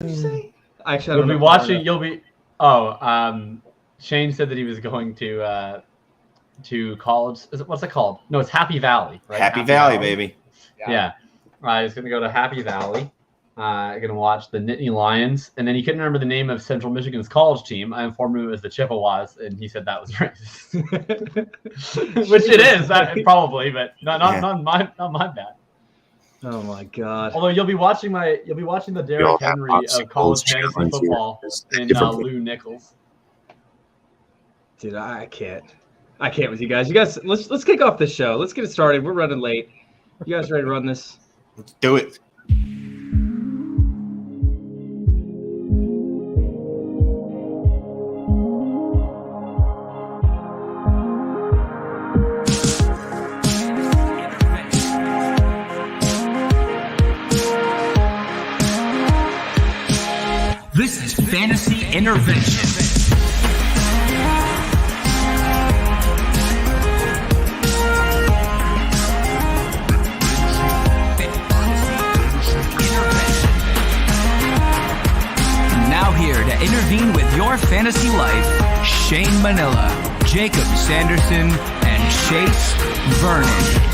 What did you say? Actually, I You'll don't be know. watching. You'll be. Shane said that he was going to college. What's it called? No, it's Happy Valley, right? Happy Valley, baby. Yeah. He's going to go to Happy Valley. Going to watch the Nittany Lions, and then he couldn't remember the name of Central Michigan's college team. I informed him it was the Chippewas, and he said that was racist, which it is probably, but not my bad. Oh my God! Although you'll be watching the Derrick Henry of college fantasy football in Lou Nichols. Dude, I can't with you guys. You guys, let's kick off this show. Let's get it started. We're running late. You guys ready to run this? Let's do it. This is Fantasy Intervention. Now here to intervene with your fantasy life, Shane Manila, Jakob Sanderson, and Chase Vernon.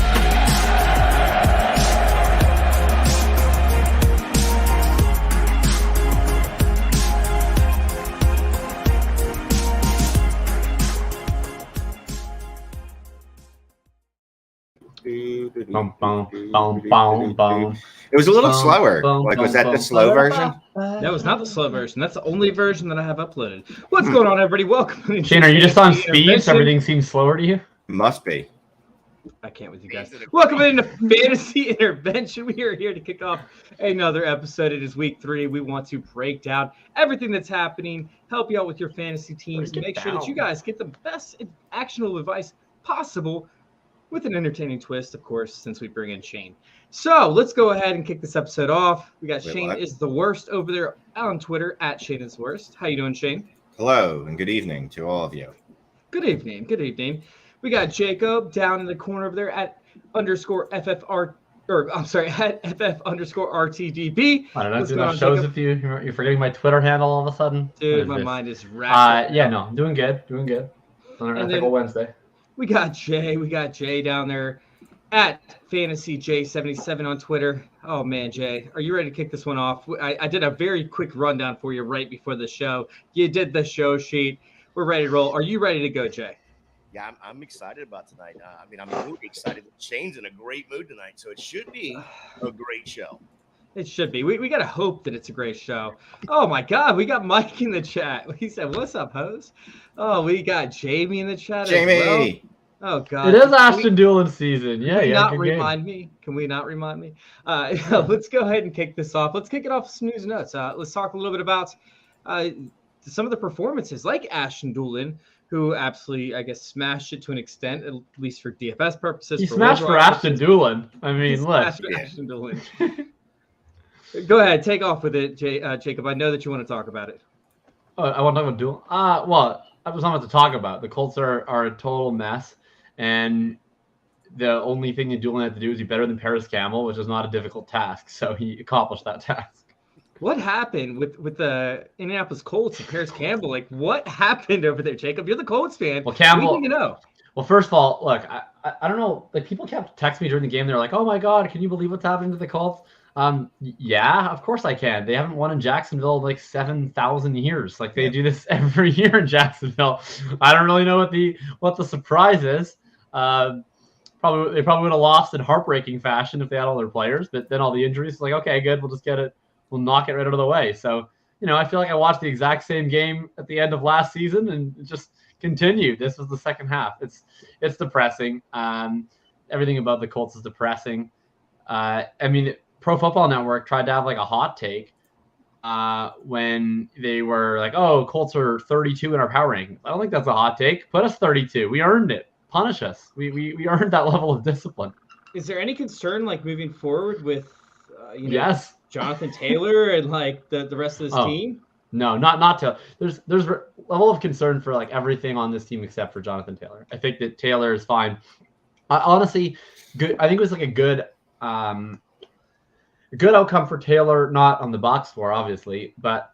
Bum, bum, bum, bum, bum. It was a little slower. Was that the slow version? That was not the slow version. That's the only version that I have uploaded. What's going on, everybody? Welcome. Shane, are you just on speed so everything seems slower to you? Must be. I can't with you guys. Welcome into Fantasy Intervention. We are here to kick off another episode. It is week 3. We want to break down everything that's happening, help you out with your fantasy teams, and make sure that you guys get the best actionable advice possible with an entertaining twist, of course, since we bring in Shane. So let's go ahead and kick this episode off. We got Shane is the worst over there on Twitter at Shane is worst. How you doing, Shane? Hello and good evening to all of you. Good evening. Good evening. We got Jakob down in the corner over there at @FF_RTDB. I don't know. Doing enough shows with you. You're forgetting my Twitter handle all of a sudden. Dude, my mind is wrapped. Yeah, no, doing good. On our ethical Wednesday. We got Jay down there at FantasyJ77 on Twitter. Oh man, Jay, are you ready to kick this one off? I did a very quick rundown for you right before the show. You did the show sheet. We're ready to roll. Are you ready to go, Jay? Yeah, I'm excited about tonight. I'm really excited. Shane's in a great mood tonight, so it should be a great show. It should be. We got to hope that it's a great show. Oh, my God. We got Mike in the chat. He said, what's up, host? Oh, we got Jamie in the chat Jamie. as well. Oh, God. It is Ashton Doolin season. Can we not remind me? Let's go ahead and kick this off. Let's kick it off with some news and notes. Let's talk a little bit about some of the performances like Ashton Doolin, who absolutely, I guess, smashed it to an extent, at least for DFS purposes. He smashed for Ashton Doolin. I mean, look. Ashton Doolin. Go ahead, take off with it, Jakob. I know that you want to talk about it. I want to talk about Doolin. Well, I was not about to talk about. The Colts are a total mess, and the only thing that Doolin had to do is be better than Paris Campbell, which is not a difficult task. So he accomplished that task. What happened with the Indianapolis Colts and Paris Campbell? Like, what happened over there, Jakob? You're the Colts fan. Well, Campbell, what do you know? Well, first of all, look, I don't know. Like, people kept texting me during the game. They're like, "Oh my God, can you believe what's happening to the Colts?" Yeah, of course I can. They haven't won in Jacksonville in like 7,000 years. Like they do this every year in Jacksonville. I don't really know what the surprise is. They probably would have lost in heartbreaking fashion if they had all their players. But then all the injuries, like, okay, good, we'll just get it. We'll knock it right out of the way. So, I feel like I watched the exact same game at the end of last season and it just continued. This was the second half. It's depressing. Everything about the Colts is depressing. Pro Football Network tried to have like a hot take when they were like, "Oh, Colts are 32 in our power rankings." I don't think that's a hot take. Put us 32. We earned it. Punish us. We earned that level of discipline. Is there any concern like moving forward with yes, Jonathan Taylor and like the rest of this team? No, not Taylor. There's a level of concern for like everything on this team except for Jonathan Taylor. I think that Taylor is fine. Honestly, good. I think it was like a good a good outcome for Taylor, not on the box score, obviously, but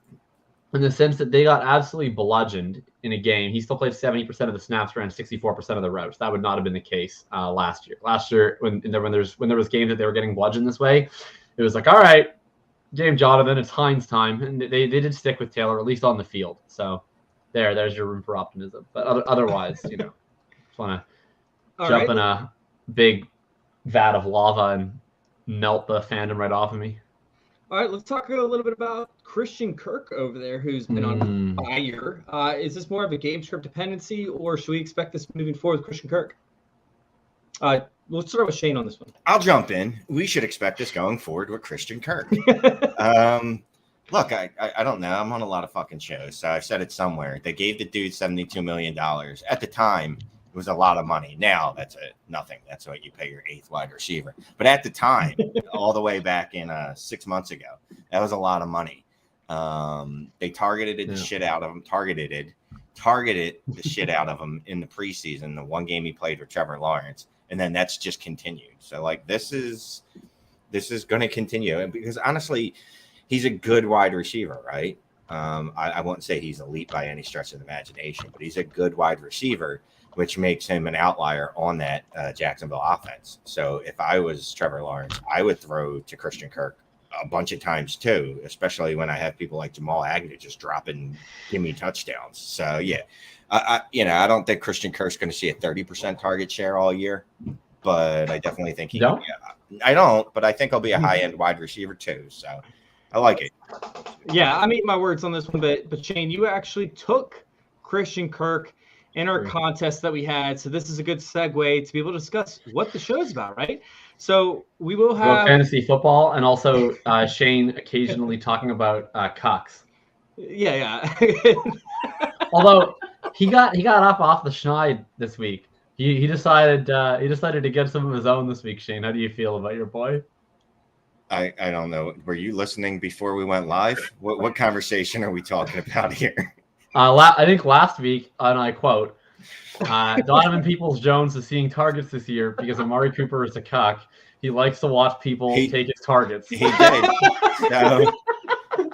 in the sense that they got absolutely bludgeoned in a game. He still played 70% of the snaps, ran 64% of the routes. That would not have been the case last year. Last year, when there was games that they were getting bludgeoned this way, it was like, all right, game Jonathan, it's Hines time, and they did stick with Taylor, at least on the field. So there's your room for optimism. But otherwise, just want to jump in a big vat of lava and melt the fandom right off of me. All right, let's talk a little bit about Christian Kirk over there, who's been on fire. Is this more of a game script dependency, or should we expect this moving forward with Christian Kirk? Let's start with Shane on this one. I'll jump in. We should expect this going forward with Christian Kirk. Look, I don't know. I'm on a lot of fucking shows, so I've said it somewhere. They gave the dude $72 million. At the time, it was a lot of money. Now, that's nothing. That's what you pay your 8th wide receiver. But at the time, all the way back in 6 months ago, that was a lot of money. They targeted the shit out of him, targeted the shit out of him in the preseason, the one game he played with Trevor Lawrence. And then that's just continued. So, like, this is going to continue. And because, honestly, he's a good wide receiver, right? I won't say he's elite by any stretch of the imagination, but he's a good wide receiver, which makes him an outlier on that Jacksonville offense. So if I was Trevor Lawrence, I would throw to Christian Kirk a bunch of times too, especially when I have people like Jamal Agnew just dropping gimme touchdowns. So yeah, I don't think Christian Kirk's going to see a 30% target share all year, but I definitely think I don't, but I think he'll be a high-end wide receiver too. So I like it. Yeah, I mean my words on this one, but Shane, you actually took Christian Kirk in our contest that we had. So this is a good segue to be able to discuss what the show's about, right? So we will have fantasy football and also Shane occasionally talking about cocks. Yeah. Although he got up off the schneid this week. He decided to get some of his own this week. Shane, how do you feel about your boy? I don't know. Were you listening before we went live? What conversation are we talking about here? I think last week, and I quote, Donovan Peoples-Jones is seeing targets this year because Amari Cooper is a cuck. He likes to watch people take his targets. He did.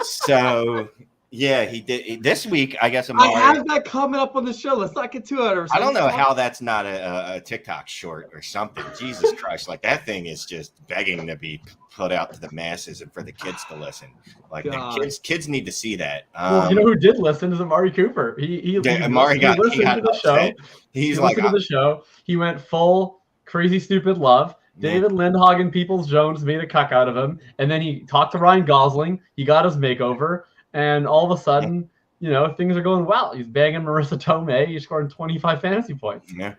So yeah, he did. This week, I guess Amari. I have that comment up on the show. Let's not get too out of ourselves. I don't know how that's not a TikTok short or something. Jesus Christ. Like, that thing is just begging to be put out to the masses and for the kids to listen. Like, the kids need to see that. Well, you know who did listen is Amari Cooper. Amari got listened to the show. He listened to the show. He went full crazy stupid love. David Lindhagen Peoples-Jones made a cuck out of him, and then he talked to Ryan Gosling. He got his makeover, and all of a sudden, things are going well. He's banging Marissa Tomei. He's scoring 25 fantasy points. Yeah,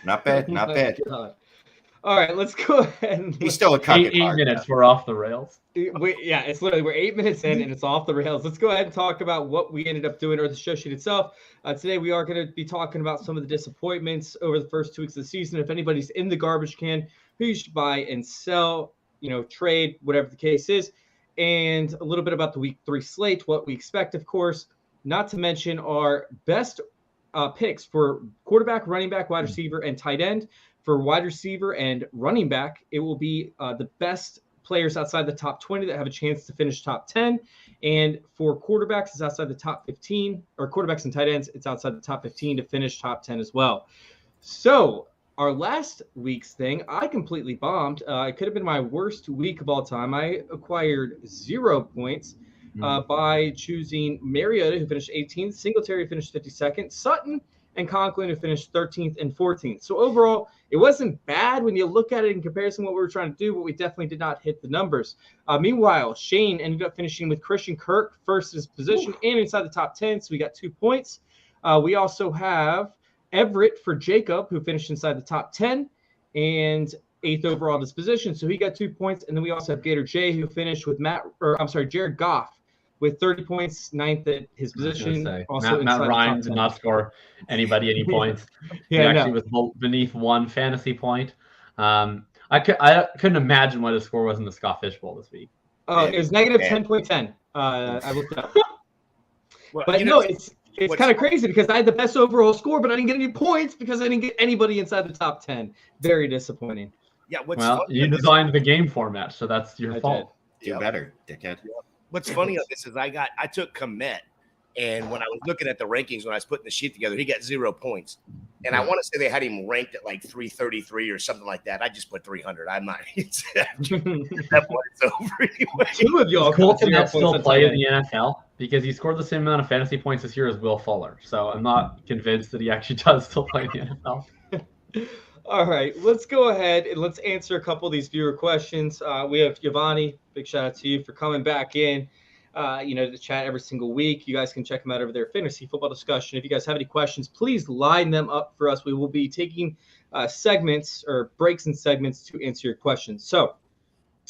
not bad. All right, let's go ahead. He's still a cuck. 8 minutes. We're off the rails. It's literally we're 8 minutes in and it's off the rails. Let's go ahead and talk about what we ended up doing or the show sheet itself. Today we are going to be talking about some of the disappointments over the first 2 weeks of the season. If anybody's in the garbage can, who you should buy and sell, trade, whatever the case is, and a little bit about the week 3 slate, what we expect, of course, not to mention our best picks for quarterback, running back, wide receiver, and tight end. For wide receiver and running back, it will be the best players outside the top 20 that have a chance to finish top 10. And for quarterbacks, it's outside the top 15, or quarterbacks and tight ends, it's outside the top 15 to finish top 10 as well. So our last week's thing, I completely bombed. It could have been my worst week of all time. I acquired 0 points by choosing Mariota, who finished 18th, Singletary finished 52nd, Sutton and Conklin, who finished 13th and 14th. So overall, it wasn't bad when you look at it in comparison to what we were trying to do, but we definitely did not hit the numbers. Meanwhile, Shane ended up finishing with Christian Kirk first in his position and inside the top 10, so we got 2 points. We also have Everett for Jakob, who finished inside the top 10 and 8th overall in his position, so he got 2 points. And then we also have Gator J, who finished with Jared Goff with 30 points, 9th at his position. Matt Ryan did not score anybody any points. He actually was beneath 1 fantasy point. I couldn't imagine what his score was in the Scott Fish Bowl this week. It was negative 10.10. I looked it up. It's kind of crazy because I had the best overall score, but I didn't get any points because I didn't get anybody inside the top 10. Very disappointing. Yeah. You designed the game format, so that's your fault. Do better, dickhead. What's funny on this is I took Komet, and when I was looking at the rankings when I was putting the sheet together, he got 0 points. And I want to say they had him ranked at like 333 or something like that. I just put 300. I'm not. That point is over anyway. Two of y'all Cool to still play in the NFL because he scored the same amount of fantasy points this year as Will Fuller. So I'm not convinced that he actually does still play in the NFL. All right, let's go ahead and let's answer a couple of these viewer questions. We have Giovanni. Big shout out to you for coming back in. To chat every single week. You guys can check them out over there. Fantasy football discussion. If you guys have any questions, please line them up for us. We will be taking segments or breaks in segments to answer your questions. So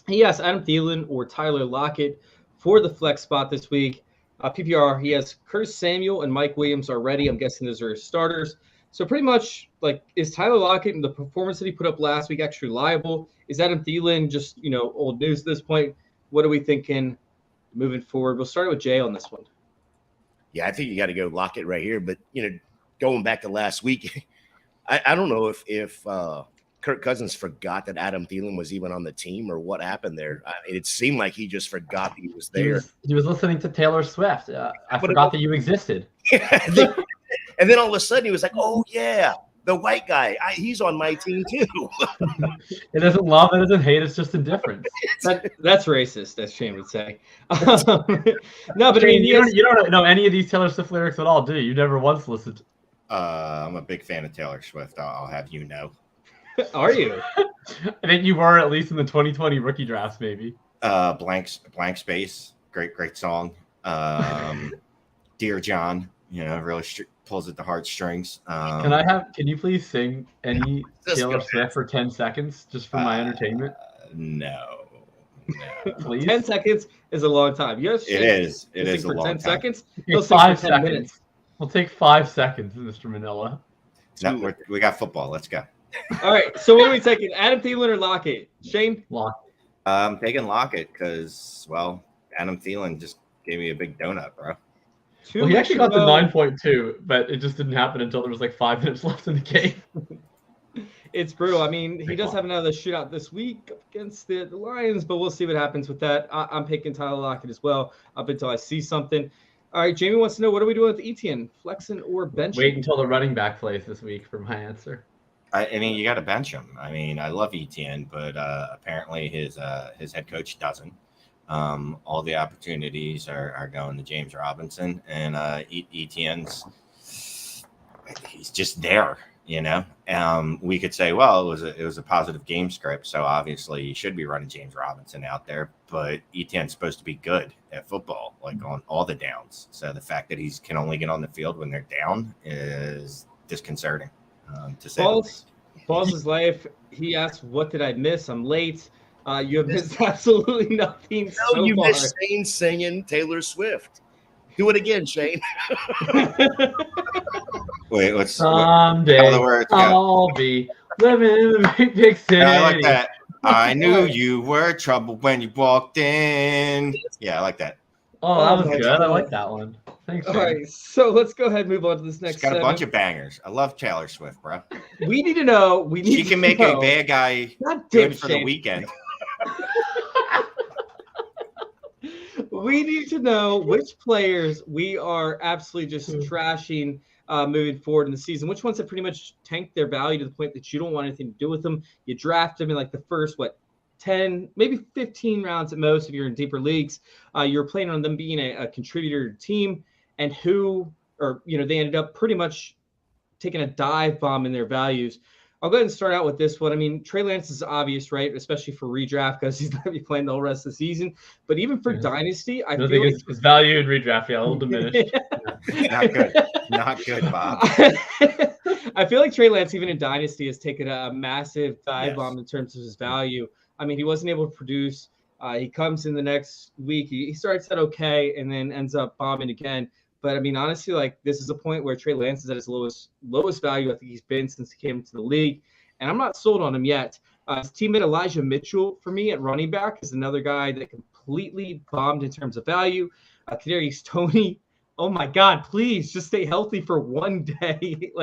he asked Adam Thielen or Tyler Lockett for the flex spot this week. PPR, he has Curtis Samuel and Mike Williams already. I'm guessing those are his starters. So pretty much, is Tyler Lockett and the performance that he put up last week actually reliable? Is Adam Thielen just, old news at this point? What are we thinking moving forward? We'll start with Jay on this one. Yeah, I think you got to go Lockett right here. But, going back to last week, I don't know if Kirk Cousins forgot that Adam Thielen was even on the team or what happened there. It seemed like he just forgot he was there. He was listening to Taylor Swift. I forgot that you existed. And then all of a sudden he was like, oh, yeah, the white guy. He's on my team too. It doesn't love, it doesn't hate. It's just indifference. That's racist, as Shane would say. No, but Shane, you don't know any of these Taylor Swift lyrics at all, do you? You never once listened. I'm a big fan of Taylor Swift. I'll have you know. Are you? I think you were, at least in the 2020 rookie drafts, maybe. Blank Space. Great song. Dear John, really pulls at the heartstrings. Can you please sing any Taylor Swift for 10 seconds just for my entertainment? No. Please? 10 seconds is a long time. It is a for long 10 time. seconds. He'll sing for 10 minutes. We'll take 5 seconds, Mr. Manila. No, we got football. Let's go. All right. So what are we taking? Adam Thielen or Lockett? Shane? Lockett. I'm taking Lockett because, Adam Thielen just gave me a big donut, bro. Well, he actually got the 9.2, but it just didn't happen until there was 5 minutes left in the game. It's brutal. I mean, he does have another shootout this week against the Lions, but we'll see what happens with that. I'm picking Tyler Lockett as well up until I see something. All right, Jamie wants to know, what are we doing with Etienne? Flexing or benching? Wait until the running back plays this week for my answer. I mean, you got to bench him. I mean, I love Etienne, but apparently his head coach doesn't. All the opportunities are going to James Robinson, and Etienne's he's just there, We could say, well, it was a positive game script, so obviously you should be running James Robinson out there. But Etienne's supposed to be good at football, on all the downs. So the fact that he can only get on the field when they're down is disconcerting. To say Paul's life. He asked, "What did I miss? I'm late." You have missed absolutely nothing. No, you missed Shane singing Taylor Swift. Do it again, Shane. Wait, what's someday I'll be living in a big city. I like that. I knew you were trouble when you walked in. Yeah, I like that. Oh, that was good. I like that one. Thanks, Shane. All right, so let's go ahead and move on to this next. She's got a bunch of bangers. I love Taylor Swift, bro. We need to know. She can make a bad guy good for the weekend. We need to know which players we are absolutely just trashing moving forward in the season. Which ones have pretty much tanked their value to the point that you don't want anything to do with them. You draft them in the first, 10, maybe 15 rounds at most if you're in deeper leagues. You're planning on them being a contributor to the team, and they ended up pretty much taking a dive bomb in their values. I'll go ahead and start out with this one. I mean, Trey Lance is obvious, right? Especially for redraft because he's going to be playing the whole rest of the season. But even for Dynasty, I feel like his value in redraft, a little diminished. Not good, Bob. I feel like Trey Lance, even in Dynasty, has taken a massive dive bomb in terms of his value. I mean, he wasn't able to produce. He comes in the next week. He starts out okay and then ends up bombing again. But I mean, honestly, this is a point where Trey Lance is at his lowest value I think he's been since he came into the league, and I'm not sold on him yet. His teammate Elijah Mitchell for me at running back is another guy that completely bombed in terms of value. Kadarius Toney, oh my God, please just stay healthy for one day.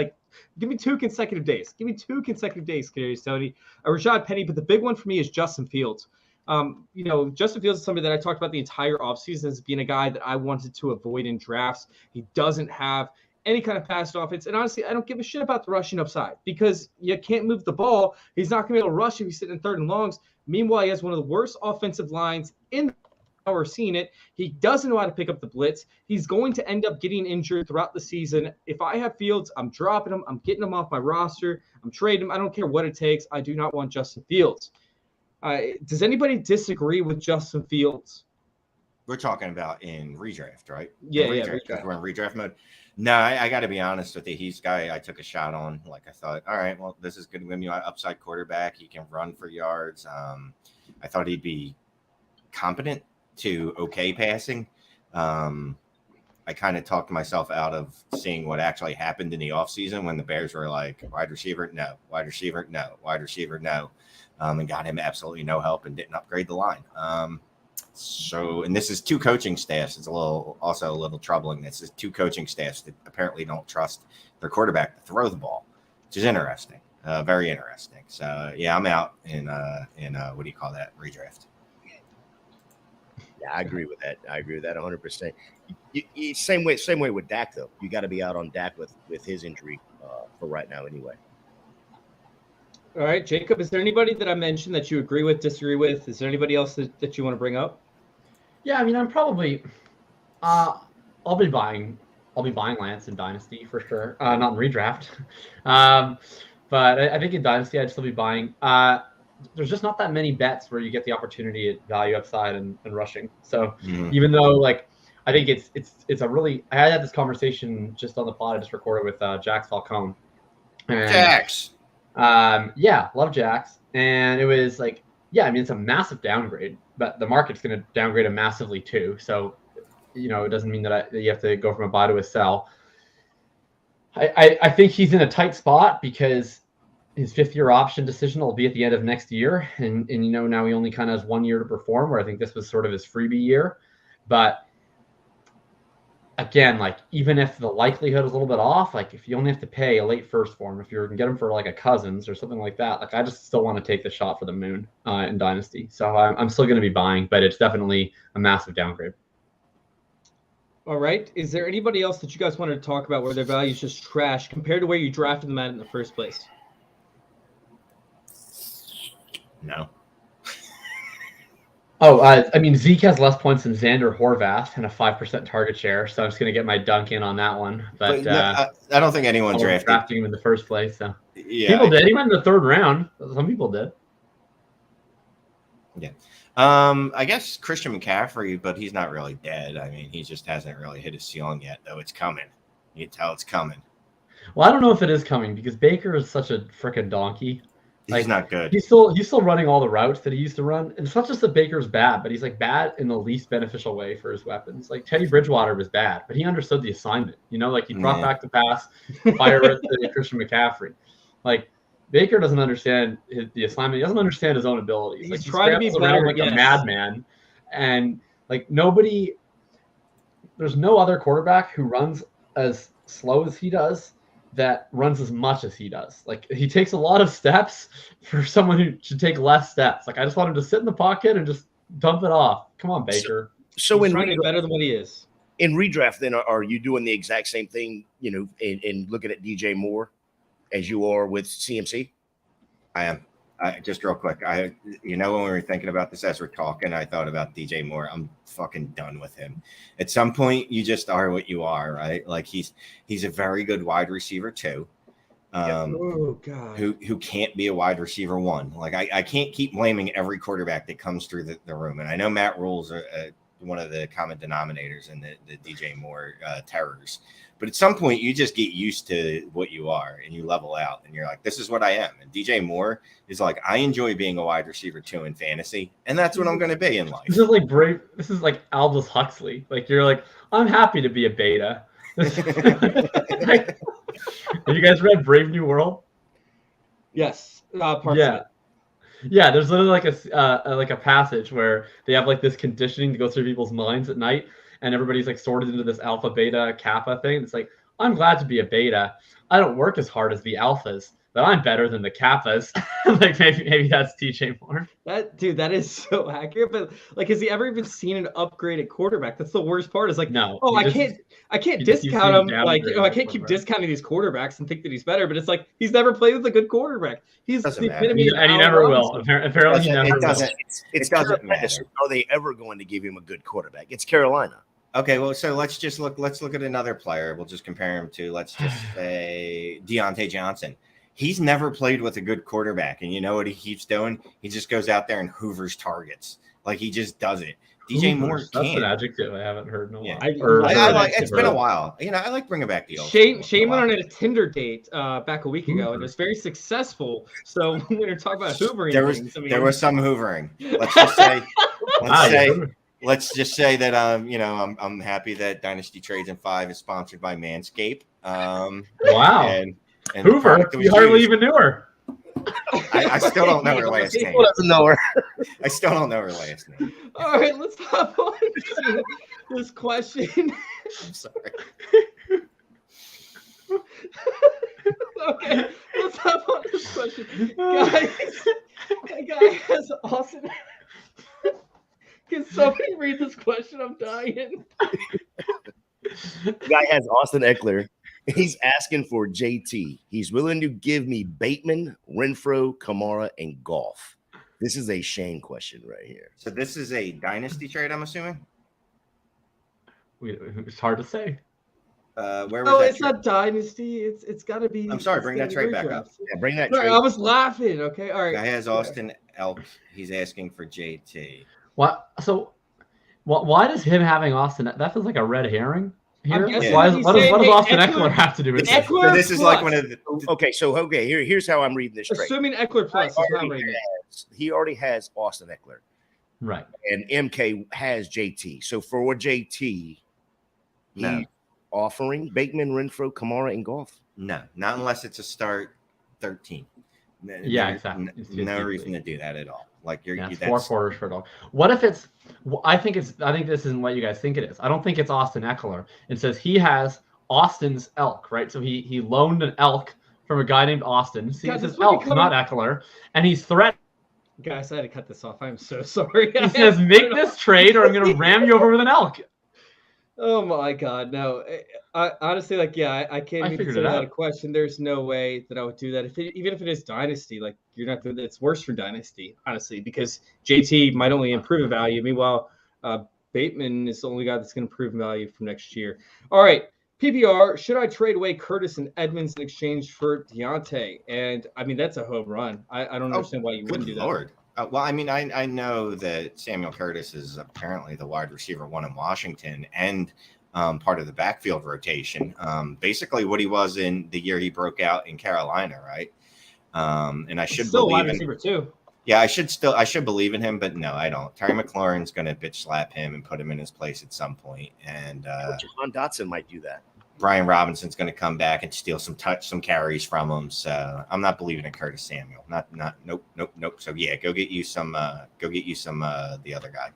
Give me 2 consecutive days. Kadarius Toney. Rashad Penny, but the big one for me is Justin Fields. Justin Fields is somebody that I talked about the entire offseason as being a guy that I wanted to avoid in drafts. He doesn't have any kind of passed offense. And honestly, I don't give a shit about the rushing upside because you can't move the ball. He's not going to be able to rush if he's sitting in third and longs. Meanwhile, he has one of the worst offensive lines in the we're seeing it. He doesn't know how to pick up the blitz. He's going to end up getting injured throughout the season. If I have Fields, I'm dropping him. I'm getting him off my roster. I'm trading him. I don't care what it takes. I do not want Justin Fields. Does anybody disagree with Justin Fields? We're talking about in redraft, right? Yeah, redraft. We're in redraft mode. No, I got to be honest with you. He's a guy I took a shot on. Like I thought, all right, well, this is going to give me an upside quarterback. He can run for yards. I thought he'd be competent to okay passing. I kind of talked myself out of seeing what actually happened in the offseason when the Bears were like, wide receiver, no, wide receiver, no, wide receiver, no, and got him absolutely no help and didn't upgrade the line. And this is two coaching staffs. It's also a little troubling. This is two coaching staffs that apparently don't trust their quarterback to throw the ball, which is interesting, very interesting. So yeah, I'm out in what do you call that, redraft. Yeah, I agree with that. 100%. Same way with Dak, though. You got to be out on Dak with his injury for right now anyway. All right, Jacob, is there anybody that I mentioned that you agree with, disagree with? Is there anybody else that you want to bring up? Yeah, I mean, I'm probably I'll be buying Lance in Dynasty for sure. Not in redraft. But I think in Dynasty I'd still be buying. There's just not that many bets where you get the opportunity at value upside and rushing. So even though I think it's a really, I had this conversation just on the pod I just recorded with Jax Falcone. Jax. Love Jax. And it was it's a massive downgrade, but the market's going to downgrade him massively too. So, it doesn't mean that you have to go from a buy to a sell. I think he's in a tight spot because his fifth-year option decision will be at the end of next year. And now he only kind of has 1 year to perform, where I think this was sort of his freebie year. But again, even if the likelihood is a little bit off, if you only have to pay a late first for him, if you can get him for a Cousins or something like that, I just still want to take the shot for the moon in Dynasty. So I'm still going to be buying, but it's definitely a massive downgrade. All right. Is there anybody else that you guys wanted to talk about where their value is just trash compared to where you drafted them at in the first place? No. Zeke has less points than Xander Horvath and a 5% target share, so I'm just going to get my dunk in on that one. But I don't think anyone drafting him in the first place. So yeah, people did. He went in the third round. Some people did. Yeah. I guess Christian McCaffrey, but he's not really dead. I mean, he just hasn't really hit his ceiling yet, though. It's coming. You can tell it's coming. Well, I don't know if it is coming because Baker is such a freaking donkey. He's not good. He's still running all the routes that he used to run. And it's not just that Baker's bad, but he's bad in the least beneficial way for his weapons. Teddy Bridgewater was bad, but he understood the assignment. He dropped back the pass, fire it to Christian McCaffrey. Baker doesn't understand the assignment. He doesn't understand his own abilities. He's trying to be better, a madman. And nobody, there's no other quarterback who runs as slow as he does that runs as much as he does. He takes a lot of steps for someone who should take less steps. I just want him to sit in the pocket and just dump it off. Come on, Baker. So he's trying to get better than what he is. In redraft, then, are you doing the exact same thing, in looking at DJ Moore as you are with CMC? I am. Just real quick. When we were thinking about this as we're talking, I thought about DJ Moore. I'm fucking done with him. At some point, you just are what you are, right? He's a very good wide receiver too. Oh God. Who can't be a wide receiver one? I can't keep blaming every quarterback that comes through the room. And I know Matt Rule's one of the common denominators in the DJ Moore terrors. But at some point, you just get used to what you are and you level out and you're like, this is what I am. And DJ Moore is I enjoy being a wide receiver too in fantasy. And that's what I'm going to be in life. This is Brave. This is Aldous Huxley. You're I'm happy to be a beta. Have you guys read Brave New World? Yes. Parts of it. Yeah, there's literally a passage where they have this conditioning to go through people's minds at night. And everybody's sorted into this alpha, beta, kappa thing. It's I'm glad to be a beta. I don't work as hard as the alphas, that I'm better than the Kappas. Like maybe that's TJ Moore. That is so accurate. But like, has he ever even seen an upgraded quarterback? That's the worst part. Is like, no. I can't discount him. Like, I can't keep discounting these quarterbacks and think that he's better. But it's like he's never played with a good quarterback. He's the epitome of and he never will. Apparently, he never will. It doesn't matter. Are they ever going to give him a good quarterback? It's Carolina. Okay, well, so let's look at another player. We'll just compare him to, let's just say, Deontay Johnson. He's never played with a good quarterback, and you know what he keeps doing? He just goes out there and hoovers targets. Like, he just does it. DJ Moore can't. That's an adjective I haven't heard in a while. I like, it's been a while. You know, I like bringing back the old. Shane went on a Tinder date back a week ago, and it was very successful. So when we're talking about hoovering, there was some hoovering. Let's just say that I'm happy that Dynasty Trades in 5 is sponsored by Manscaped. Wow. And Hoover, you hardly even knew her. I still don't know her last name. Doesn't know her. I still don't know her last name. All right, let's hop on to this question. I'm sorry. Okay, let's hop on this question. Guys, that guy has Austin. Can somebody read this question? I'm dying. The guy has Austin Eckler. He's asking for JT. He's willing to give me Bateman, Renfro, Kamara, and Goff. This is a Shane question right here. So this is a dynasty trade, I'm assuming? It's hard to say. Where was no, that it's trade? not dynasty. It's got to be. I'm sorry, bring that trade back up. Yeah, bring that Sorry, trade. I was laughing. Okay, all right. Guy has Austin Elk. He's asking for JT. What? So, why does him having Austin? That feels like a red herring here. Yeah. What does Austin Eckler have to do with this? So this is like one of the. Okay, here's how I'm reading this trade. Assuming Eckler plus, he already has Austin Eckler, right? And MK has JT. So for JT, he's offering Bateman, Renfro, Kamara, and Goff. No, not unless it's a start 13. Yeah, exactly. No reason to do that at all. Like that's 4 quarters for a dog. What if it's? I think this isn't what you guys think it is. I don't think it's Austin Eckler. It says he has Austin's elk, right? So he loaned an elk from a guy named Austin. See, it says elk, not Eckler, and he's threatening. Guys, I had to cut this off. I'm so sorry. He says, "Make this trade, or I'm going to ram you over with an elk." Oh my God, no! I honestly, I can't even consider that a question. There's no way that I would do that. Even if it is dynasty, like you're not doing that. It's worse for dynasty, honestly, because JT might only improve in value. Meanwhile, Bateman is the only guy that's going to improve in value from next year. All right, PPR. Should I trade away Curtis and Edmunds in exchange for Deontay? And I mean, that's a home run. I don't understand why you wouldn't do that. Lord. Well, I mean, I know that Samuel Curtis is apparently the wide receiver 1 in Washington and part of the backfield rotation. Basically, what he was in the year he broke out in Carolina, right? And I should still believe wide receiver too. Yeah, I should believe in him, but no, I don't. Terry McLaurin's going to bitch slap him and put him in his place at some point, and Jahan Dotson might do that. Brian Robinson's going to come back and steal some carries from him. So I'm not believing in Curtis Samuel. Nope. So yeah, go get you some the other guy.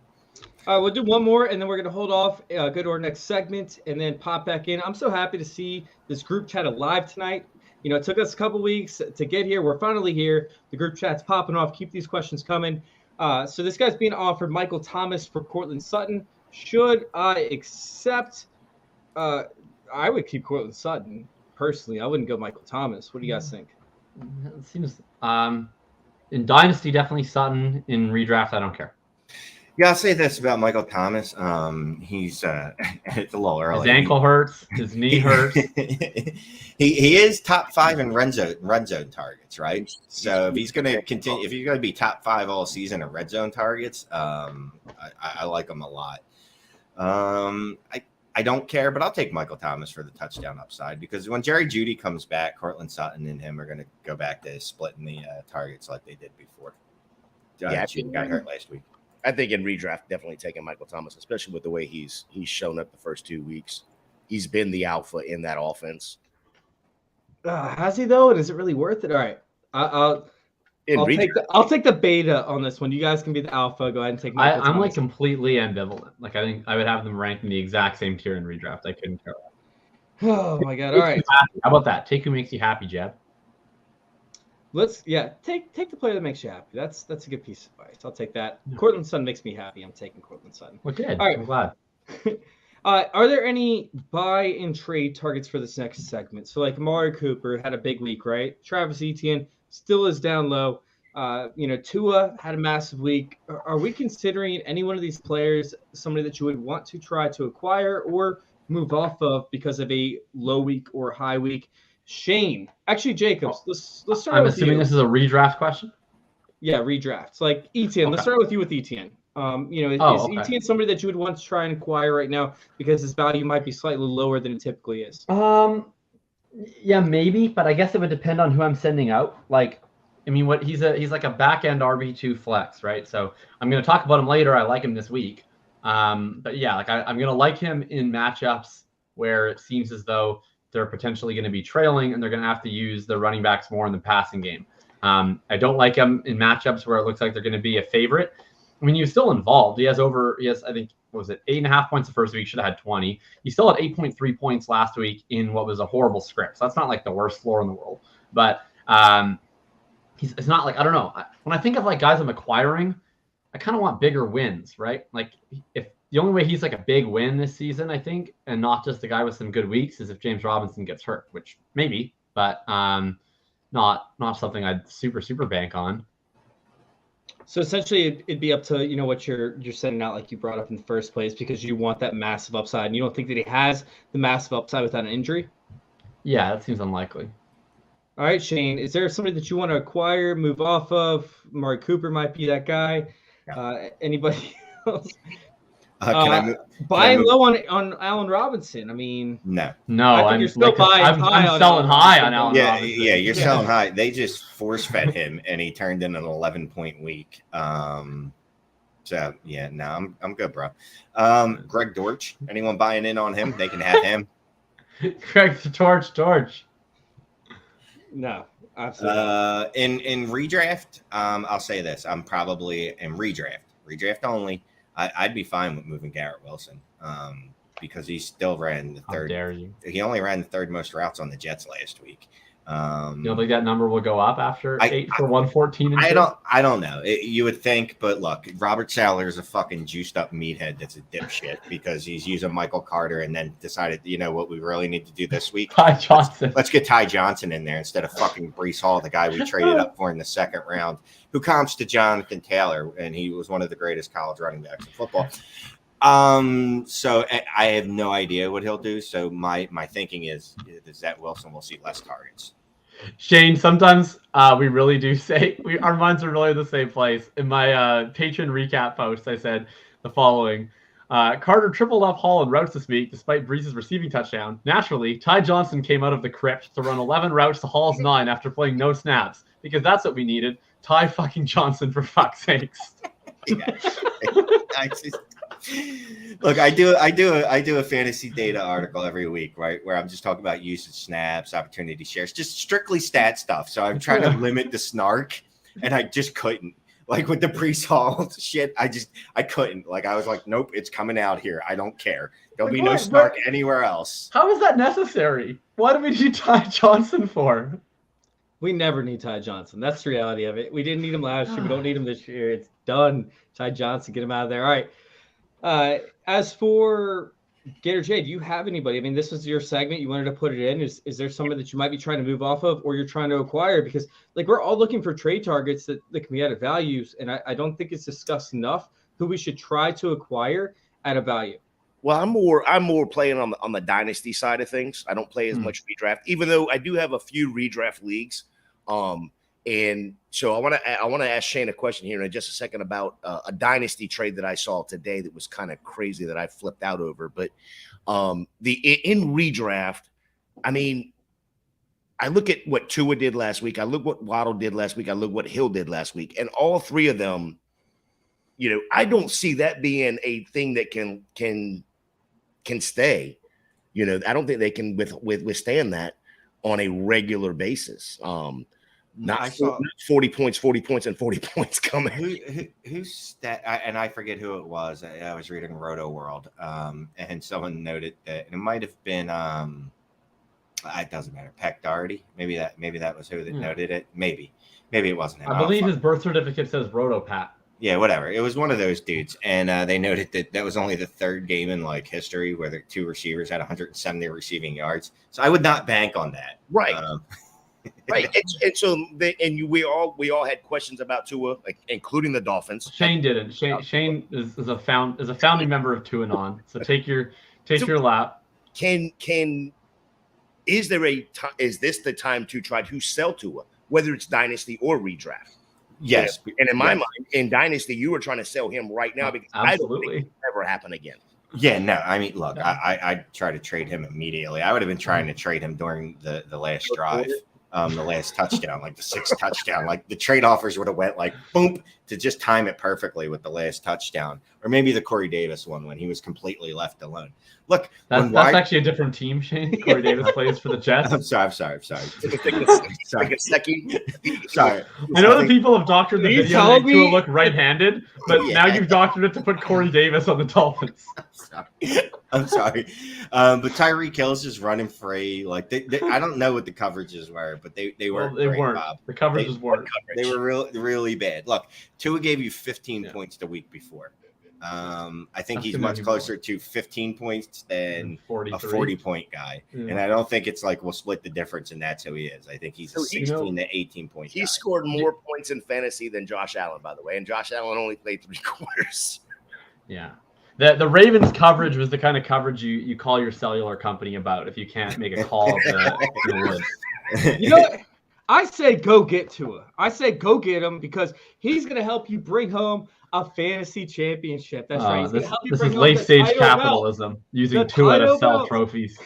We'll do one more, and then we're going to hold off, go to our next segment, and then pop back in. I'm so happy to see this group chat alive tonight. You know, it took us a couple weeks to get here. We're finally here. The group chat's popping off. Keep these questions coming. So this guy's being offered Michael Thomas for Cortland Sutton. Should I accept? I would keep Cortland Sutton personally. I wouldn't go Michael Thomas. What do you guys think? It seems in Dynasty definitely Sutton. In redraft, I don't care. Yeah, I'll say this about Michael Thomas. He's it's a little early. His ankle hurts. His knee hurts. he is top 5 in red zone targets, right? So if he's going to continue, if he's going to be top 5 all season in red zone targets, I like him a lot. I don't care, but I'll take Michael Thomas for the touchdown upside because when Jerry Jeudy comes back, Cortland Sutton and him are going to go back to splitting the targets like they did before. Jeudy got hurt last week. I think in redraft, definitely taking Michael Thomas, especially with the way he's shown up the first 2 weeks. He's been the alpha in that offense. Has he though? And is it really worth it? All right, I'll take the beta on this one. You guys can be the alpha. Go ahead and take. I'm Thomas. Like completely ambivalent. Like I think I would have them ranked in the exact same tier in redraft. I couldn't care. Oh my God! All right. How about that? Take who makes you happy, Jeb. Take the player that makes you happy. That's a good piece of advice. I'll take that. Cortland Sutton makes me happy. I'm taking Cortland Sutton. Well, good. All right. I'm glad. Are there any buy and trade targets for this next segment? So like Amari Cooper had a big week, right? Travis Etienne still is down low. Tua had a massive week. Are we considering any one of these players somebody that you would want to try to acquire or move off of because of a low week or high week? Shane, actually Jacobs, let's start. I'm assuming this is a redraft question. Yeah, redrafts. Like Etienne. Okay. Let's start with you with Etienne. Is Etienne somebody that you would want to try and acquire right now because his value might be slightly lower than it typically is? Yeah, maybe, but I guess it would depend on who I'm sending out. Like, I mean, he's like a back end RB2 flex, right? So I'm going to talk about him later. I like him this week. But yeah, like I'm going to like him in matchups where it seems as though they're potentially going to be trailing and they're going to have to use their running backs more in the passing game. I don't like him in matchups where it looks like they're going to be a favorite. I mean, he was still involved. He has, I think, what was it, 8.5 points the first week, should have had 20. He still had 8.3 points last week in what was a horrible script. So that's not like the worst floor in the world. But it's not like, I don't know. When I think of like guys I'm acquiring, I kind of want bigger wins, right? Like if the only way he's like a big win this season, I think, and not just a guy with some good weeks, is if James Robinson gets hurt, which maybe, but not something I'd super bank on. So essentially, it'd be up to what you're sending out, like you brought up in the first place, because you want that massive upside, and you don't think that he has the massive upside without an injury. Yeah, that seems unlikely. All right, Shane, is there somebody that you want to acquire, move off of? Amari Cooper might be that guy. Yeah. Anybody else? Buying low on Allen Robinson. I mean, no. I think you're still buying high. I'm selling high on Allen Robinson. Yeah, you're selling high. They just force fed him, and he turned in an 11-point week. So yeah, no, I'm good, bro. Greg Dortch. Anyone buying in on him? They can have him. Greg Dortch. No, absolutely. In redraft, I'll say this: I'm probably in redraft only. I'd be fine with moving Garrett Wilson because he still ran the third. How dare you? He only ran the third most routes on the Jets last week. You don't think that number will go up after 8 for 114? I don't know. You would think, but look, Robert Saleh is a fucking juiced up meathead that's a dipshit because he's using Michael Carter and then decided, what we really need to do this week? Ty Johnson. Let's get Ty Johnson in there instead of fucking Breece Hall, the guy we traded up for in the second round, who comps to Jonathan Taylor, and he was one of the greatest college running backs in football. So I have no idea what he'll do. So my thinking is that Wilson will see less targets. Shane, sometimes we really do say our minds are really in the same place. In my patron recap post, I said the following: Carter tripled up Hall in routes this week, despite Breeze's receiving touchdown. Naturally, Ty Johnson came out of the crypt to run 11 routes to Hall's 9 after playing no snaps, because that's what we needed. Ty fucking Johnson, for fuck's sakes. Yeah. Look, I do a fantasy data article every week, right, where I'm just talking about usage snaps, opportunity shares, just strictly stat stuff. So I'm trying to limit the snark, and I just couldn't. Like with the Breece Hall shit, I couldn't. Like I was like, nope, it's coming out here. I don't care. There'll be no snark anywhere else. How is that necessary? What do we need Ty Johnson for? We never need Ty Johnson. That's the reality of it. We didn't need him last year. We don't need him this year. It's done. Ty Johnson, get him out of there. All right. As for Gator J, do you have anybody? I mean, this was your segment. You wanted to put it in. Is there somebody that you might be trying to move off of, or you're trying to acquire? Because like we're all looking for trade targets that can be added values, and I don't think it's discussed enough who we should try to acquire at a value. Well, I'm more playing on the dynasty side of things. I don't play as much redraft, even though I do have a few redraft leagues. And so I want to ask Shane a question here in just a second about a dynasty trade that I saw today that was kind of crazy that I flipped out over. But in redraft, I mean, I look at what Tua did last week. I look what Waddle did last week. I look what Hill did last week, and all three of them, I don't see that being a thing that can stay. I don't think they can withstand that on a regular basis. Not 40 points, and 40 points coming. Who's that? And I forget who it was. I was reading Roto World, and someone noted that it might have been It doesn't matter. Peck Doherty. Maybe that was who that noted it. Maybe it wasn't him. I believe his birth certificate says Rotopat. Yeah, whatever. It was one of those dudes, and they noted that was only the third game in like history where the two receivers had 170 receiving yards. So I would not bank on that. Right. Right. And so we all had questions about Tua, like including the Dolphins. Shane didn't. Shane is a founding member of Tuanon. So take your lap. Is this the time to try to sell Tua, whether it's dynasty or redraft? Yes. And in my mind, in dynasty, you were trying to sell him right now because I don't think it will ever happen again. Yeah, no. I mean, look, I'd try to trade him immediately. I would have been trying to trade him during the last drive. The last touchdown, like the sixth touchdown, like the trade offers would have went like boom to just time it perfectly with the last touchdown, or maybe the Corey Davis one when he was completely left alone. Look, that's actually a different team, Shane. Corey Davis plays for the Jets. I'm sorry. Sorry. I know that people have doctored the video to look right-handed, but now you've doctored it to put Corey Davis on the Dolphins. I'm sorry. But Tyreek Hill's just running free. Like I don't know what the coverages were, but they weren't. They great, weren't. Bob. The coverages weren't. They were really bad. Look, Tua gave you 15 points the week before. I think he's much closer to 15 points than 43. a 40-point guy. Yeah. And I don't think it's like we'll split the difference and that's who he is. I think he's a 16 to 18 point guy. He scored more points in fantasy than Josh Allen, by the way. And Josh Allen only played 3 quarters. Yeah. The Ravens coverage was the kind of coverage you call your cellular company about if you can't make a call of the woods. You know what? I say go get Tua. I say go get him because he's going to help you bring home a fantasy championship. That's right. This is late stage capitalism using Tua to sell trophies.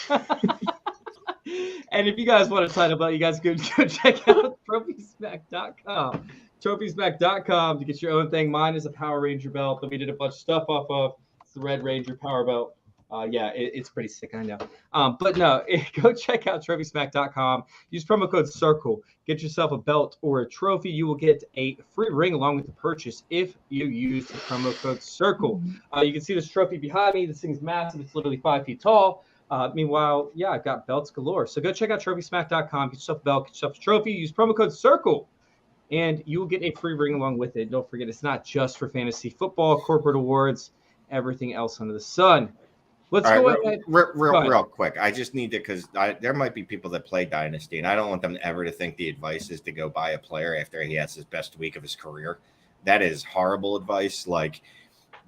And if you guys want a title belt, you guys go check out TrophySmack.com. TrophySmack.com to get your own thing. Mine is a Power Ranger belt that we did a bunch of stuff off of. It's the Red Ranger Power Belt. It's pretty sick, I know. But no, go check out TrophySmack.com. Use promo code CIRCLE. Get yourself a belt or a trophy. You will get a free ring along with the purchase if you use the promo code CIRCLE. You can see this trophy behind me. This thing's massive. It's literally 5 feet tall. Meanwhile, I've got belts galore. So go check out TrophySmack.com. Get yourself a belt. Get yourself a trophy. Use promo code CIRCLE. And you will get a free ring along with it. Don't forget, it's not just for fantasy football, corporate awards, everything else under the sun. Let's go ahead. Real quick. I just need to, because there might be people that play Dynasty, and I don't want them ever to think the advice is to go buy a player after he has his best week of his career. That is horrible advice. Like,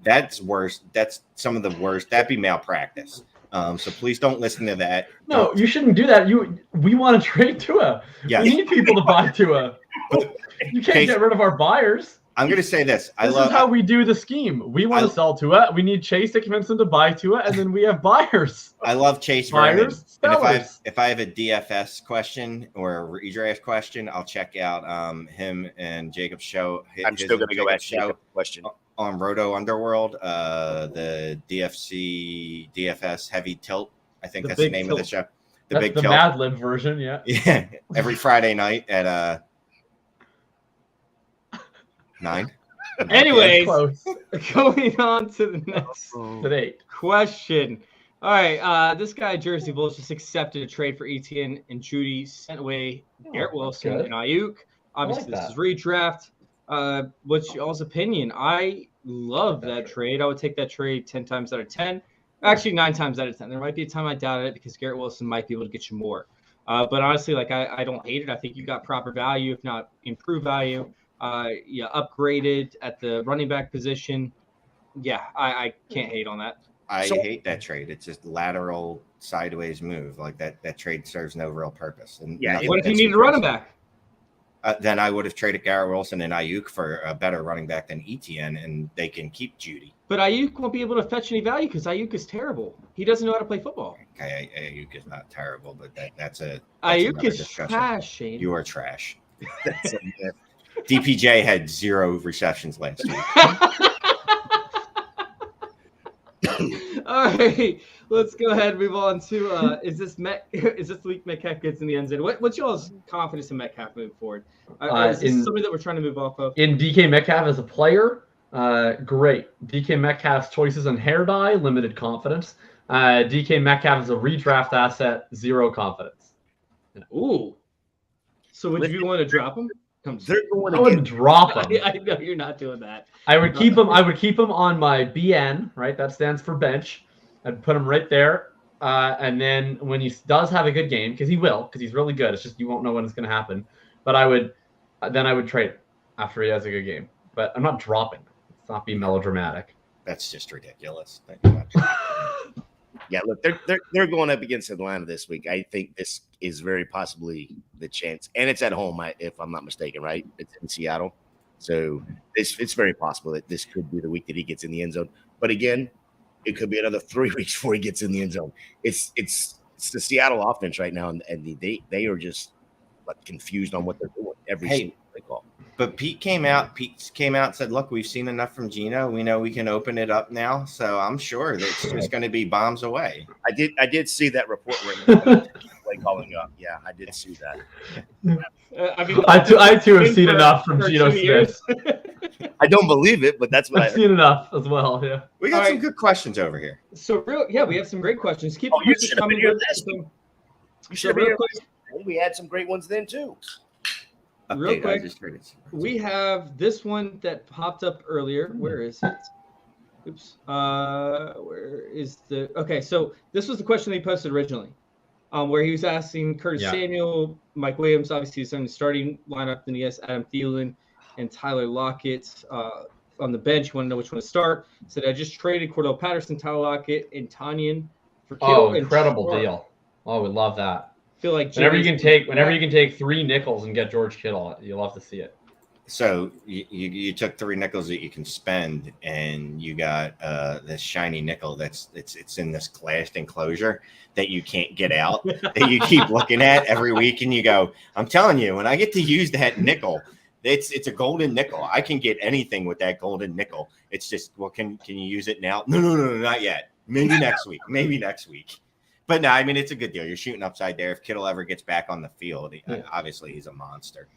that's worse. That's some of the worst. That'd be malpractice. So please don't listen to that. No, you shouldn't do that. We want to trade Tua. Yes. We need people to buy Tua. You can't get rid of our buyers. I'm going to say this. This is how we do the scheme. We want to sell Tua. We need Chase to convince them to buy Tua, and then we have buyers. I love Chase buyers. And if I have a DFS question or a redraft question, I'll check out him and Jacob's show. I'm still going to go ask Jacob a question on Roto Underworld. The DFS Heavy Tilt. I think that's the name of the show. That's the Mad Lib version. Yeah. Yeah. Every Friday night at 9. Anyways, going on to the next question. All right, this guy Jersey Bulls just accepted a trade for Etienne and Judy, sent away Garrett Wilson and Ayuk. Obviously, this is redraft. What's y'all's opinion? I love that trade. I would take that trade 10 times out of 10. Actually, 9 times out of 10. There might be a time I doubted it because Garrett Wilson might be able to get you more. But honestly, I don't hate it. I think you got proper value, if not improved value. Upgraded at the running back position. I can't hate on that. I hate that trade. It's just lateral sideways move. Like that trade serves no real purpose. And what if you needed a running back? Then I would have traded Garrett Wilson and Ayuk for a better running back than Etienne, and they can keep Judy. But Ayuk won't be able to fetch any value because Ayuk is terrible. He doesn't know how to play football. Okay, Ayuk is not terrible, but that's Ayuk is trash, Shane. You are trash. DPJ had 0 receptions last week. All right, let's go ahead and move on to is this week Metcalf gets in the end zone? What's y'all's confidence in Metcalf moving forward? Is this something that we're trying to move off of? In DK Metcalf as a player, great. DK Metcalf's choices on hair dye, limited confidence. DK Metcalf is a redraft asset, 0 confidence. Ooh. So would you want to drop him? They're going I wouldn't drop him. I know you're not doing that. I would keep him. I would keep him on my BN, right? That stands for bench. I'd put him right there. And then when he does have a good game, because he will, because he's really good. It's just you won't know when it's going to happen. But I would trade him after he has a good game. But I'm not dropping him. It's not being melodramatic. That's just ridiculous. Yeah, look, they're going up against Atlanta this week. I think this is very possibly the chance, and it's at home, if I'm not mistaken, right? It's in Seattle, so it's very possible that this could be the week that he gets in the end zone. But again, it could be another 3 weeks before he gets in the end zone. It's the Seattle offense right now, and they are just confused on what they're doing every single play call. But Pete came out and said, look, we've seen enough from Geno. We know we can open it up now. So I'm sure that it's just going to be bombs away. I did see that report where play calling up. Yeah, I did see that. I too have seen enough from Geno Smith. I don't believe it, but that's what I've seen enough as well. Yeah. We got some good questions over here. So we have some great questions. Keep you should have been here last week. You should have been here last week. We had some great ones then too. Real quick, we have this one that popped up earlier. Where is it? Oops. Where is the? Okay, so this was the question they posted originally, where he was asking Curtis Samuel, Mike Williams, obviously he's on the starting lineup, then he has Adam Thielen and Tyler Lockett on the bench. You want to know which one to start? Said I just traded Cordell Patterson, Tyler Lockett, and Etienne for Kittle. Oh, incredible deal! Oh, we love that. Feel like whenever you can take 3 nickels and get George Kittle, you'll love to see it. So you took 3 nickels that you can spend, and you got this shiny nickel it's in this glassed enclosure that you can't get out, that you keep looking at every week, and you go, I'm telling you, when I get to use that nickel, it's a golden nickel. I can get anything with that golden nickel. It's just, well, can you use it now? No, not yet. Maybe next week. But no, I mean, it's a good deal. You're shooting upside there. If Kittle ever gets back on the field, obviously he's a monster.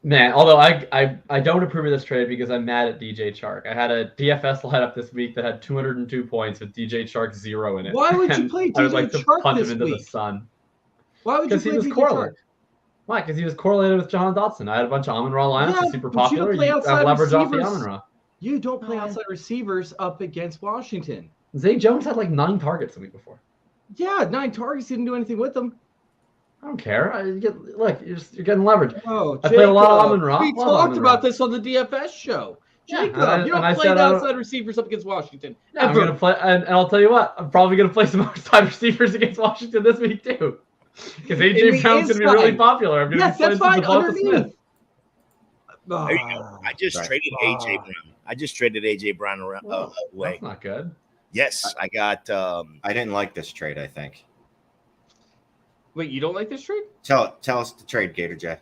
Man, although I don't approve of this trade because I'm mad at DJ Chark. I had a DFS lineup this week that had 202 points with DJ Chark 0 in it. Why would you play DJ Chark this week? I would like to punt him into the sun. Why would you play DJ Chark? Why? Because he was correlated with Jahan Dotson. I had a bunch of Amon-Ra lineups, super popular. You have leverage off the Amon-Ra. You don't play outside receivers up against Washington. Zay Jones had like 9 targets the week before. Yeah, 9 targets. Didn't do anything with them. I don't care. You're getting leverage. Oh, I played a lot of Amon-Ra. We talked about this on the DFS show. Jakob, you don't play outside receivers up against Washington. Yeah, I'm going to play, and I'll tell you what, I'm probably going to play some outside receivers against Washington this week too. Because A.J. Brown's going to be really popular. I'm going to that's fine. Underneath. I just traded A.J. Brown. I just traded A.J. Brown away. That's not good. Yes, I got. I didn't like this trade. I think. Wait, you don't like this trade? Tell us the trade, Gator J.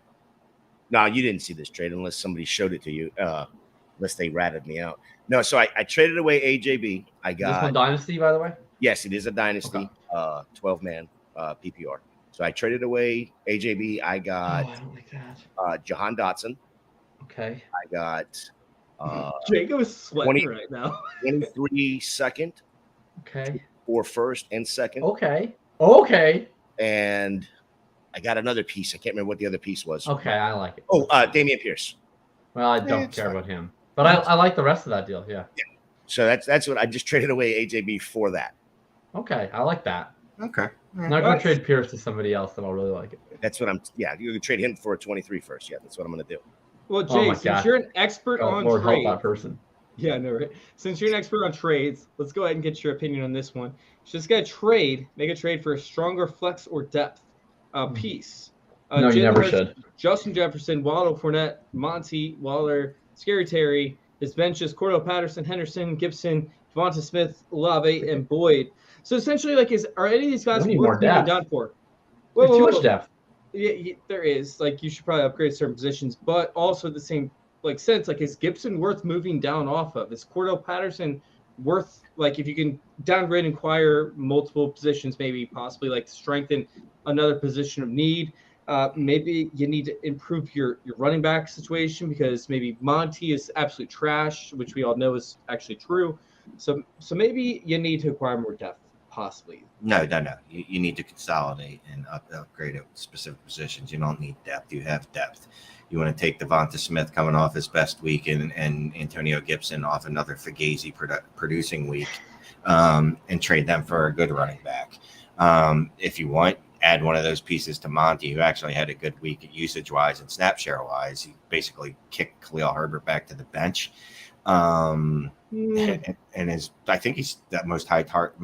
No, you didn't see this trade unless somebody showed it to you. Unless they ratted me out. No, so I traded away AJB. I got. Is this one dynasty, by the way? Yes, it is a dynasty. 12-man PPR. So I traded away AJB. I got. I don't like that. Jahan Dotson. Okay. I got. Jacob is sweating right now. 23 second. Okay. 4 first and second. Okay. And I got another piece. I can't remember what the other piece was. Okay, I like it. Oh, Damian Pierce. Well, I don't care about him, but I like the rest of that deal. Yeah. So that's what I just traded away AJB for that. Okay, I like that. Okay. I'm not going to trade Pierce to somebody else that I'll really like it. That's what I'm. Yeah, you can trade him for a 23 first. Yeah, that's what I'm going to do. Well, Jay, since you're an expert on Lord trades, help that person. Yeah, no, right. Since you're an expert on trades, let's go ahead and get your opinion on this one. Just make a trade for a stronger flex or depth piece. No, you never should. Justin Jefferson, Waddle, Fournette, Monty, Waller, Scary Terry. His benches: Cordell Patterson, Henderson, Gibson, Devonta Smith, Olave, and Boyd. So essentially, are any of these guys worth moving down for? Too much depth. Yeah, there is. You should probably upgrade certain positions, but also the same sense. Is Gibson worth moving down off of? Is Cordell Patterson worth if you can downgrade and acquire multiple positions, maybe possibly strengthen another position of need? Maybe you need to improve your running back situation because maybe Monty is absolute trash, which we all know is actually true. So maybe you need to acquire more depth, possibly. No. You need to consolidate and upgrade at specific positions. You don't need depth. You have depth. You want to take Devonta Smith coming off his best week and Antonio Gibson off another Fugazi producing week, and trade them for a good running back. If you want, add one of those pieces to Monty, who actually had a good week usage-wise and snap share-wise. He basically kicked Khalil Herbert back to the bench. And I think he's the most targeted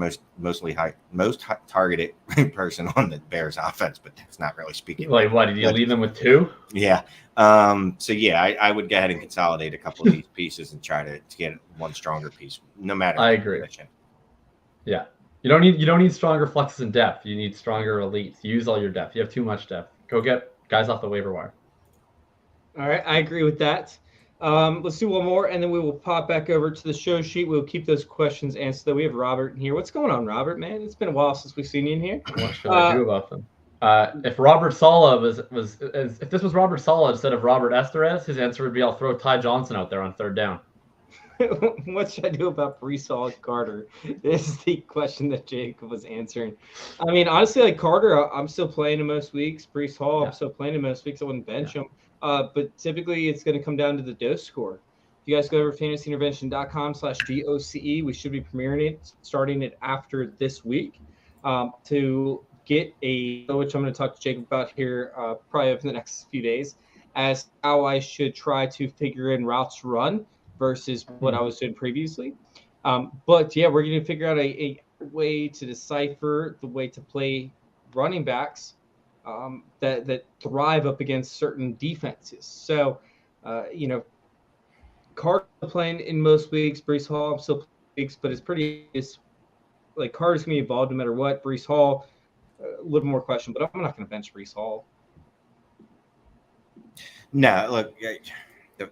person on the Bears offense, but that's not really speaking. Like, what, did you leave them with 2? Yeah. I would go ahead and consolidate a couple of these pieces and try to get one stronger piece, no matter. I agree. Yeah. You don't need stronger flexes and depth. You need stronger elites. Use all your depth. You have too much depth. Go get guys off the waiver wire. All right, I agree with that. Let's do one more, and then we will pop back over to the show sheet. We'll keep those questions answered. We have Robert in here. What's going on, Robert, man? It's been a while since we've seen you in here. What should I do about them? If Robert Saleh if this was Robert Saleh instead of Robert Esterez, his answer would be, I'll throw Ty Johnson out there on 3rd down. What should I do about Breece Hall and Carter? This is the question that Jacob was answering. I mean, honestly, like Carter, I'm still playing him most weeks. Breece Hall, I'm still playing him most weeks. I wouldn't bench him. But typically, it's going to come down to the dose score. If you guys go over fantasyintervention.com/DOCE, we should be premiering it, starting it after this week, to get which I'm going to talk to Jacob about here probably over the next few days, as how I should try to figure in routes run versus what I was doing previously. But yeah, we're going to figure out a way to decipher the way to play running backs that thrive up against certain defenses. So, Carter playing in most weeks, Breece Hall, I'm still playing weeks, but it's like Carter's going to be involved no matter what. Breece Hall, a little more question, but I'm not going to bench Breece Hall. No, look,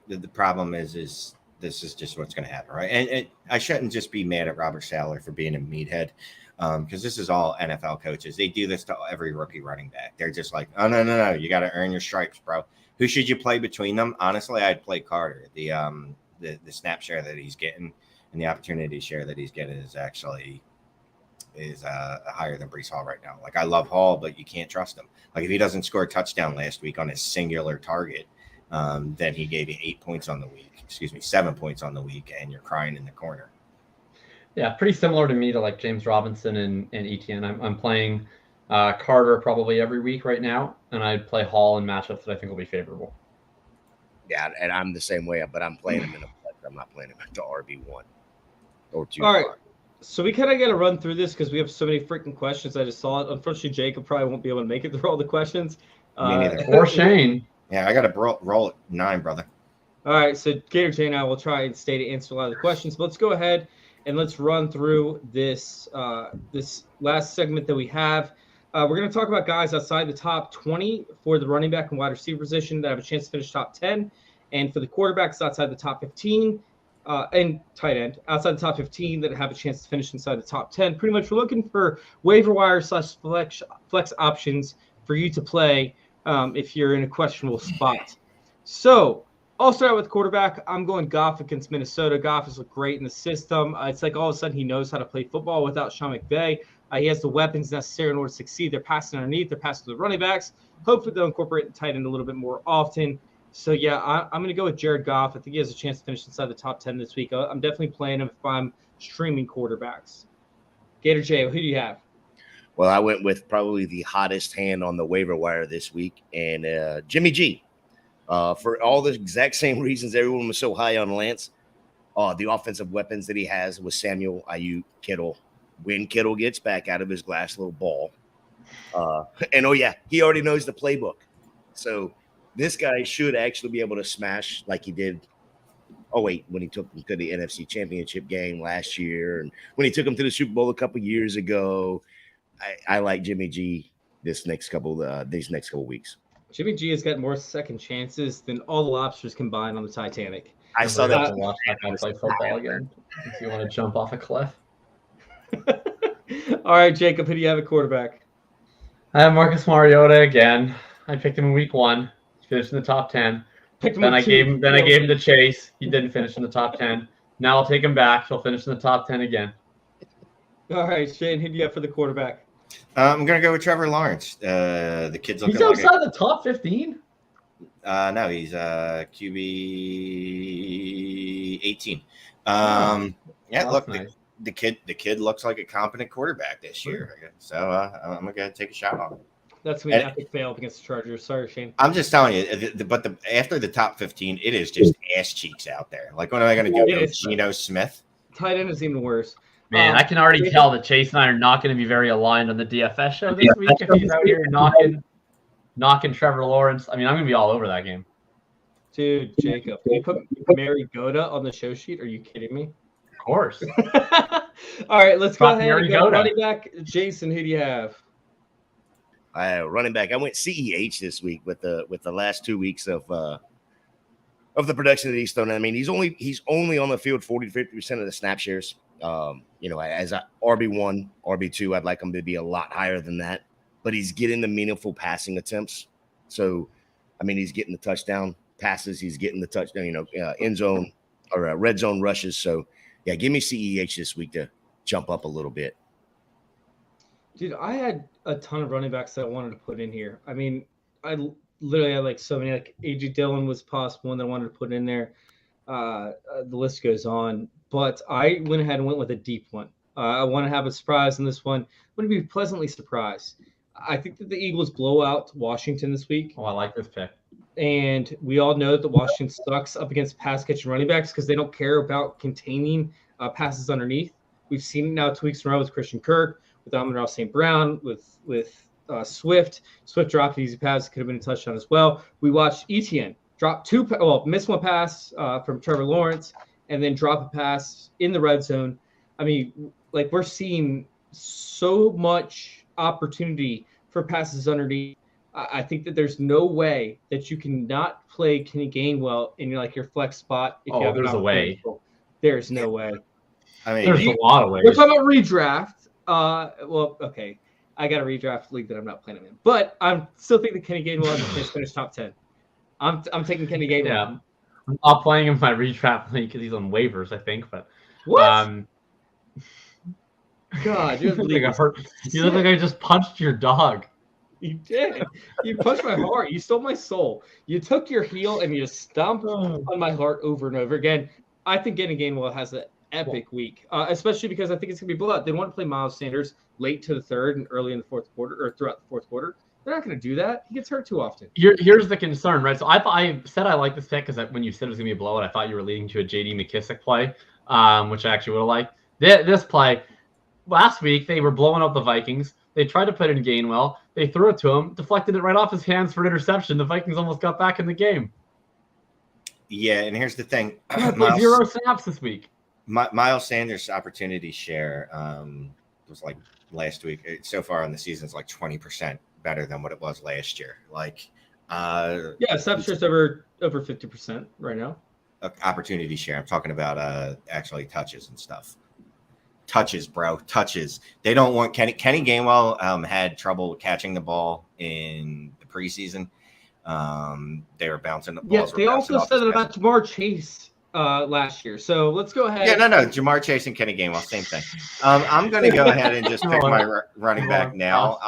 the problem is this is just what's going to happen, right? And I shouldn't just be mad at Robert Saleh for being a meathead, because this is all NFL coaches. They do this to every rookie running back. They're just like, oh, no, you got to earn your stripes, bro. Who should you play between them? Honestly, I'd play Carter. The snap share that he's getting and the opportunity share that he's getting is actually higher than Breece Hall right now. Like, I love Hall, but you can't trust him. Like, if he doesn't score a touchdown last week on his singular target, then he gave you 8 points on the week. 7 points on the week, and you're crying in the corner. Yeah, pretty similar to me to like James Robinson and Etienne. I'm playing Carter probably every week right now, and I'd play Hall in matchups that I think will be favorable. Yeah, and I'm the same way, but I'm playing him in a flex. I'm not playing him at the RB1 or 2. All right. So we kind of got to run through this because we have so many freaking questions. I just saw it. Unfortunately, Jacob probably won't be able to make it through all the questions. Me neither. Or Shane. Yeah, I got to roll at 9, brother. All right, so Gator J and I will try and stay to answer a lot of the questions. But let's go ahead and let's run through this this last segment that we have. We're going to talk about guys outside the top 20 for the running back and wide receiver position that have a chance to finish top 10. And for the quarterbacks outside the top 15 and tight end outside the top 15 that have a chance to finish inside the top 10. Pretty much we're looking for waiver wire / flex options for you to play if you're in a questionable spot. So I'll start out with quarterback. I'm going Goff against Minnesota. Goff has looked great in the system. It's like all of a sudden he knows how to play football without Sean McVay. He has the weapons necessary in order to succeed. They're passing underneath. They're passing to the running backs. Hopefully they'll incorporate the tight end a little bit more often. So, yeah, I'm going to go with Jared Goff. I think he has a chance to finish inside the top 10 this week. I'm definitely playing him if I'm streaming quarterbacks. Gator J, who do you have? Well, I went with probably the hottest hand on the waiver wire this week, and Jimmy G. For all the exact same reasons everyone was so high on Lance, the offensive weapons that he has with Samuel, Ayuk, Kittle. When Kittle gets back out of his glass little ball. And, he already knows the playbook. So this guy should actually be able to smash like he did. When he took him to the NFC Championship game last year and when he took him to the Super Bowl a couple years ago. I like Jimmy G these next couple weeks. Jimmy G has got more second chances than all the lobsters combined on the Titanic. I saw that. Watch that guy play football again. If you want to jump off a cliff. All right, Jacob, who do you have at quarterback? I have Marcus Mariota again. I picked him in week 1. He finished in the top 10. I gave him the chase. He didn't finish in the top 10. Now I'll take him back. He'll finish in the top 10 again. All right, Shane, who do you have for the quarterback? I'm gonna go with Trevor Lawrence. The kid's looking He's outside the top 15. No, he's QB 18. Yeah, look, nice. the kid looks like a competent quarterback this year. So I'm gonna take a shot on him. That's when epic fail against the Chargers. Sorry, Shane. I'm just telling you, but after the top 15, it is just ass cheeks out there. Like, what am I gonna do? Geno Smith? Tight end is even worse. Man, I can already tell that Chase and I are not going to be very aligned on the DFS show this week. If he's out here knocking Trevor Lawrence, I mean, I'm going to be all over that game. Dude, Jacob, can you put Mariota on the show sheet? Are you kidding me? Of course. All right, let's go ahead and go Mariota. running back. Jason, who do you have? Running back. I went CEH this week with the last 2 weeks of the production that he's thrown. I mean, he's only on the field 40 to 50% of the snap shares. As a RB1, RB2, I'd like him to be a lot higher than that. But he's getting the meaningful passing attempts. So, I mean, he's getting the touchdown passes. He's getting the touchdown, end zone or red zone rushes. So, yeah, give me CEH this week to jump up a little bit. Dude, I had a ton of running backs that I wanted to put in here. I mean, I literally had like so many. Like A.J. Dillon was possible one that I wanted to put in there. The list goes on. But I went ahead and went with a deep one. I want to have a surprise in this one. I'm going to be pleasantly surprised. I think that the Eagles blow out Washington this week. Oh, I like this pick. And we all know that Washington sucks up against pass-catching running backs because they don't care about containing passes underneath. We've seen it now 2 weeks in a row with Christian Kirk, with Amon-Ra St. Brown, with Swift. Swift dropped an easy pass. Could have been a touchdown as well. We watched Etienne miss one pass from Trevor Lawrence, and then drop a pass in the red zone. I mean, like, we're seeing so much opportunity for passes underneath. I think that there's no way that you can not play Kenny Gainwell in your flex spot. If you have there's a way. There's no way. I mean, there's a lot of ways. We're talking about redraft. Okay. I got a redraft league that I'm not playing him in. But I'm still thinking Kenny Gainwell has a chance to finish top 10. I'm taking Kenny Gainwell. Yeah. I'm not playing him in my redraft league because he's on waivers, I think. But what? God, you look like I just punched your dog. You did. You punched my heart. You stole my soul. You took your heel and you stomped on my heart over and over again. I think Kenny Gainwell has an epic week, especially because I think it's going to be blowout. They want to play Miles Sanders late to the third and early in the fourth quarter or throughout the fourth quarter. They're not going to do that. He gets hurt too often. Here's the concern, right? So I said I like this pick because when you said it was going to be a blowout, I thought you were leading to a J.D. McKissic play, which I actually would have liked. This play, last week, they were blowing up the Vikings. They tried to put in Gainwell. They threw it to him, deflected it right off his hands for an interception. The Vikings almost got back in the game. Yeah, and here's the thing. Zero snaps this week. Miles Sanders' opportunity share was like last week. So far in the season, it's like 20% better than what it was last year. Snap share's over 50% right now. Opportunity share. I'm talking about actually touches and stuff. Touches, bro. Touches. They don't want Kenny Gainwell had trouble catching the ball in the preseason. They were bouncing the balls. Yes, they also said that about Jamar Chase last year. So let's go ahead. Yeah, no. Jamar Chase and Kenny Gainwell, same thing. I'm going to go ahead and just pick my running back now.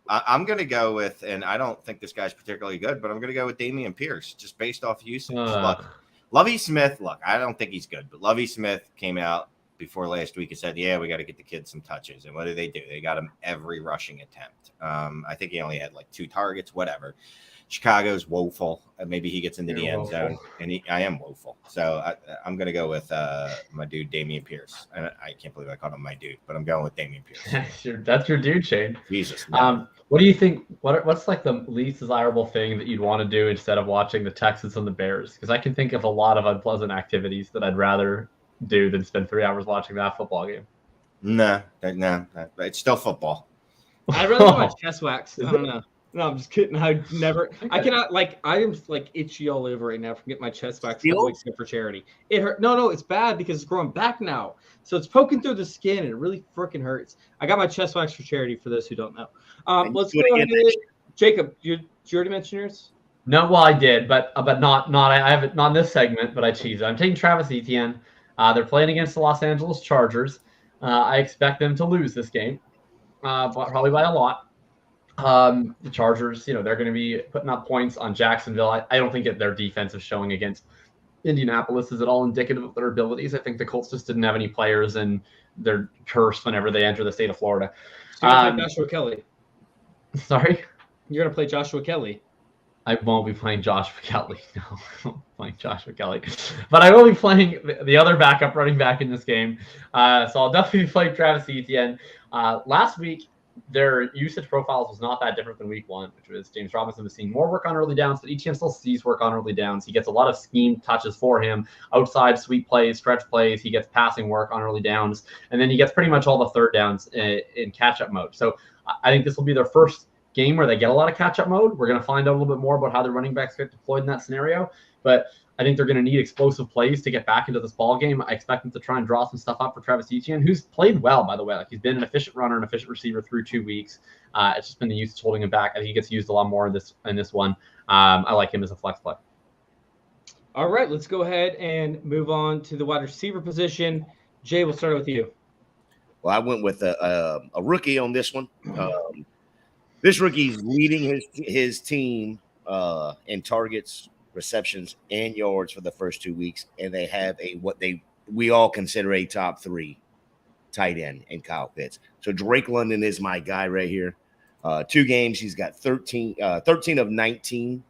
I'm going to go with, and I don't think this guy's particularly good, but I'm going to go with Damian Pierce, just based off usage. Lovie Smith, I don't think he's good, but Lovie Smith came out before last week and said, yeah, we got to get the kid some touches. And what do? They got him every rushing attempt. I think he only had 2 targets, whatever. Chicago's woeful. Maybe he gets into the end zone, and I am woeful. So I'm going to go with my dude, Damian Pierce. I can't believe I called him my dude, but I'm going with Damian Pierce. That's your dude, Shane. Jesus. What do you think? What's the least desirable thing that you'd want to do instead of watching the Texans and the Bears? Because I can think of a lot of unpleasant activities that I'd rather do than spend 3 hours watching that football game. No, it's still football. I'd rather watch chest wax. I don't know. No, I'm just kidding. I cannot, I am itchy all over right now from getting my chest waxed a couple weeks ago for charity. It hurt. No, it's bad because it's growing back now. So it's poking through the skin and it really freaking hurts. I got my chest waxed for charity for those who don't know. Let's go ahead. Jacob, did you already mention yours? No, well, I did, but not. I haven't, not in this segment, but I cheesed. I'm taking Travis Etienne. They're playing against the Los Angeles Chargers. I expect them to lose this game, probably by a lot. The Chargers, they're going to be putting up points on Jacksonville. I don't think that their defensive showing against Indianapolis is at all indicative of their abilities. I think the Colts just didn't have any players, and they're cursed whenever they enter the state of Florida. So you're going to play Joshua Kelly. Sorry? You're going to play Joshua Kelly. I won't be playing Joshua Kelly. No, I won't be playing Joshua Kelly. But I will be playing the other backup running back in this game. So I'll definitely be playing Travis Etienne. Last week, their usage profiles was not that different than week 1, which was James Robinson was seeing more work on early downs, but Etienne still sees work on early downs. He gets a lot of scheme touches for him, outside sweep plays, stretch plays. He gets passing work on early downs, and then he gets pretty much all the third downs in catch-up mode. So I think this will be their first game where they get a lot of catch-up mode. We're going to find out a little bit more about how their running backs get deployed in that scenario, but I think they're going to need explosive plays to get back into this ball game. I expect them to try and draw some stuff up for Travis Etienne, who's played well, by the way. Like, he's been an efficient runner and efficient receiver through 2 weeks. It's just been the usage holding him back. I think he gets used a lot more in this one. I like him as a flex play. All right, let's go ahead and move on to the wide receiver position. Jay, we'll start with you. Well, I went with a rookie on this one. This rookie's leading his team in targets, receptions, and yards for the first 2 weeks, and they have we all consider a top 3 tight end in Kyle Pitts. So Drake London is my guy right here. 2 games, he's got 13 of 19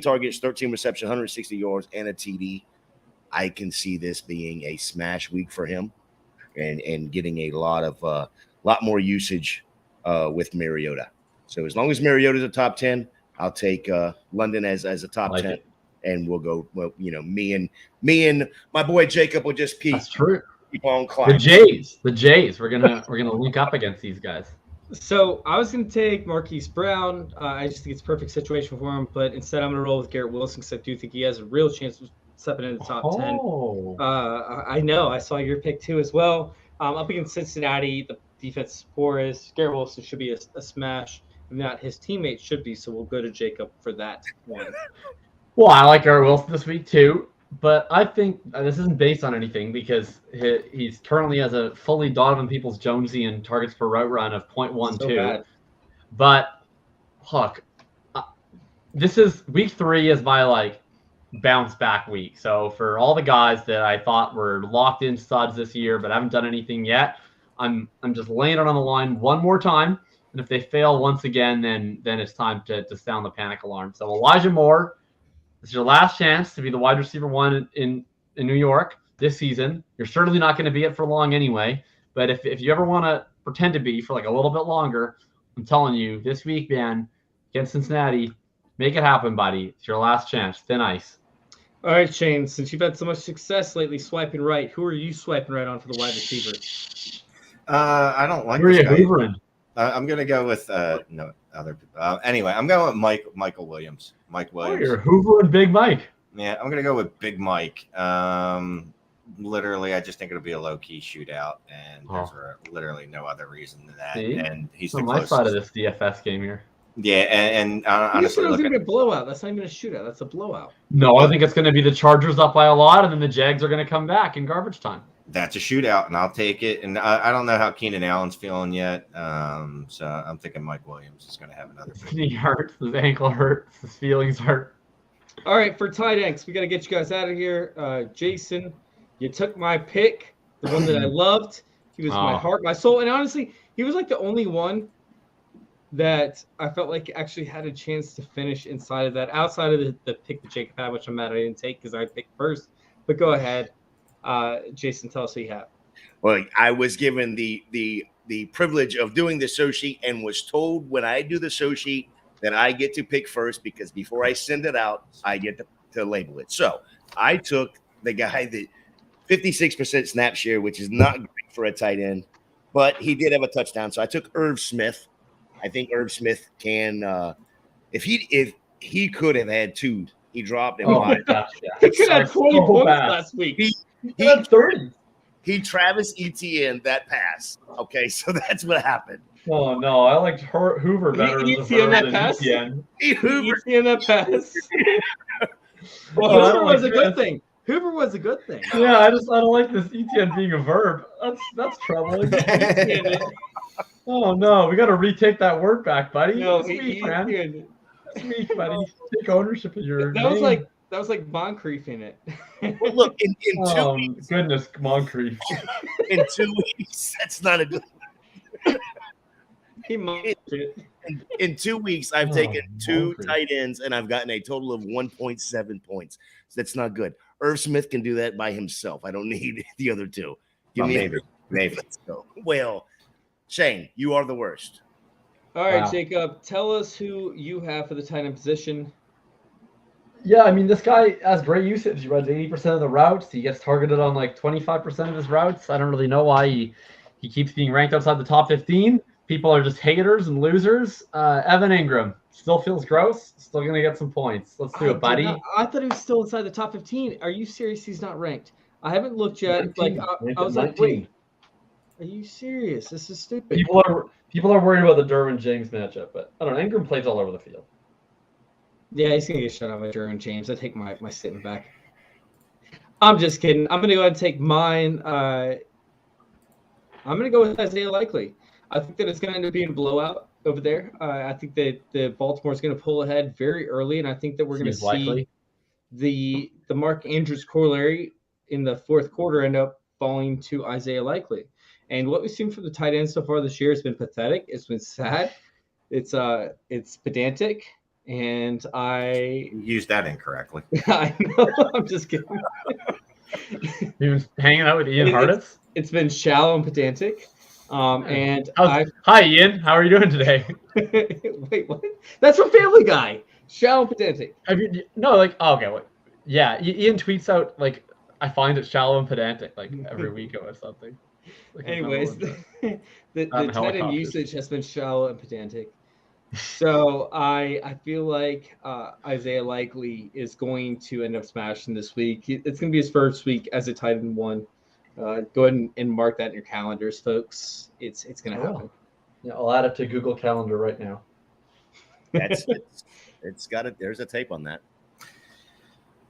targets, 13 receptions, 160 yards, and a TD. I can see this being a smash week for him, and getting a lot more usage with Mariota. So as long as Mariota's a top 10, I'll take London as a top 10, and we'll go. Well, me and my boy Jakob will just keep on climbing. The Jays. We're gonna link up against these guys. So I was gonna take Marquise Brown. I just think it's a perfect situation for him, but instead I'm gonna roll with Garrett Wilson because I do think he has a real chance of stepping into the top 10. I know. I saw your pick too as well. Up against Cincinnati, the defense is porous. Garrett Wilson should be a smash. If not, his teammates should be. So we'll go to Jakob for that one. Well, I like Garrett Wilson this week too, but I think this isn't based on anything because he's currently has a fully Donovan Peoples-Jonesian targets per route run of 0.12. So but look, this is week 3 is my bounce back week. So for all the guys that I thought were locked in studs this year but haven't done anything yet, I'm just laying it on the line one more time. And if they fail once again, then it's time to sound the panic alarm. So Elijah Moore, this is your last chance to be the wide receiver 1 in New York this season. You're certainly not going to be it for long anyway. But if you ever want to pretend to be for a little bit longer, I'm telling you, this week, man, against Cincinnati, make it happen, buddy. It's your last chance. Thin ice. All right, Shane, since you've had so much success lately swiping right, who are you swiping right on for the wide receiver? I don't like Who are you this guy. hoovering? I'm going to go with no other people. Anyway, I'm going with Michael Williams. Mike Williams. Oh, you're hoovering Big Mike. Yeah, I'm going to go with Big Mike. Literally, I just think it'll be a low-key shootout, and there's literally no other reason than that. See? And he's the on my closest. side of this DFS game here. Yeah, and honestly, it's going to be a blowout. That's not even a shootout. That's a blowout. No, I think it's going to be the Chargers up by a lot, and then the Jags are going to come back in garbage time. that's a shootout, and I'll take it. And I don't know how Keenan Allen's feeling yet, so I'm thinking Mike Williams is going to have another. His knee hurts, his ankle hurts, his feelings hurt. All right, for tight ends, we got to get you guys out of here. Jason, you took my pick, the one that I loved. He was my heart, my soul, and honestly, he was like the only one that I felt like actually had a chance to finish inside of that, outside of the pick that Jacob had, which I'm mad I didn't take because I picked first. But go ahead, Jason, tell us who you have. Well, I was given the privilege of doing the show sheet and was told when I do the show sheet that I get to pick first because before I send it out, I get to label it. So I took the guy that 56% snap share, which is not great for a tight end, but he did have a touchdown. So I took Irv Smith. I think Irv Smith can, if he could have had two, he dropped in my gosh, yeah. He could have 20 points last week. He had 30. He Travis Etienne that pass. Okay, so that's what happened. Oh no, I liked Hoover better. Etienne that pass. He Hoover Etienne that pass. Well, Hoover was a good thing. Hoover was a good thing. Yeah, I don't like this Etienne being a verb. That's troubling. Oh no, we got to retake that word back, buddy. No, That's weak, man. Etienne. That's weak, buddy. Take ownership of your That name. was like Moncrief in it. Well, look, in 2 weeks, Goodness, Moncrief. in 2 weeks, that's not a good. He mocked it. In 2 weeks, I've taken 2 Moncrief. tight ends and I've gotten a total of 1.7 points. So that's not good. Irv Smith can do that by himself. I don't need the other two. Give me maybe. Let's go. Well, Shane, you are the worst. All right, Wow. Jacob, tell us who you have for the tight end position. Yeah, I mean, this guy has great usage. He runs 80% of the routes. He gets targeted on like 25% of his routes. I don't really know why he keeps being ranked outside the top 15. People are just haters and losers. Evan Ingram still feels gross. Still going to get some points. Let's do it, buddy. I thought he was still inside the top 15. Are you serious? He's not ranked. I haven't looked yet. 19. Like I was like, 19. wait, are you serious? This is stupid. People are worried about the Derwin James matchup, but I don't know. Ingram plays all over the field. Yeah, he's gonna get shut out by Derwin James. I take my statement back. I'm just kidding. I'm gonna go ahead and take mine. I'm gonna go with Isaiah Likely. I think that it's gonna end up being a blowout over there. I think that the Baltimore's gonna pull ahead very early, and I think that we're gonna see the Mark Andrews corollary in the fourth quarter end up falling to Isaiah Likely. And what we've seen from the tight end so far this year has been pathetic. It's been sad. It's pedantic. And I used that incorrectly. I know. I'm just kidding. He was hanging out with Ian Harditz. It's been shallow and pedantic. Hi, Ian. How are you doing today? Wait, what? That's from Family Guy. Shallow and pedantic. Yeah, Ian tweets out like, I find it shallow and pedantic like every week or something. Like, anyways, the tight end usage has been shallow and pedantic. So I feel like Isaiah Likely is going to end up smashing this week. It's going to be his first week as a tight end one. Go ahead and mark that in your calendars, folks. It's going to happen. Yeah, I'll add it to Google Calendar right now. It's got it. There's a tape on that.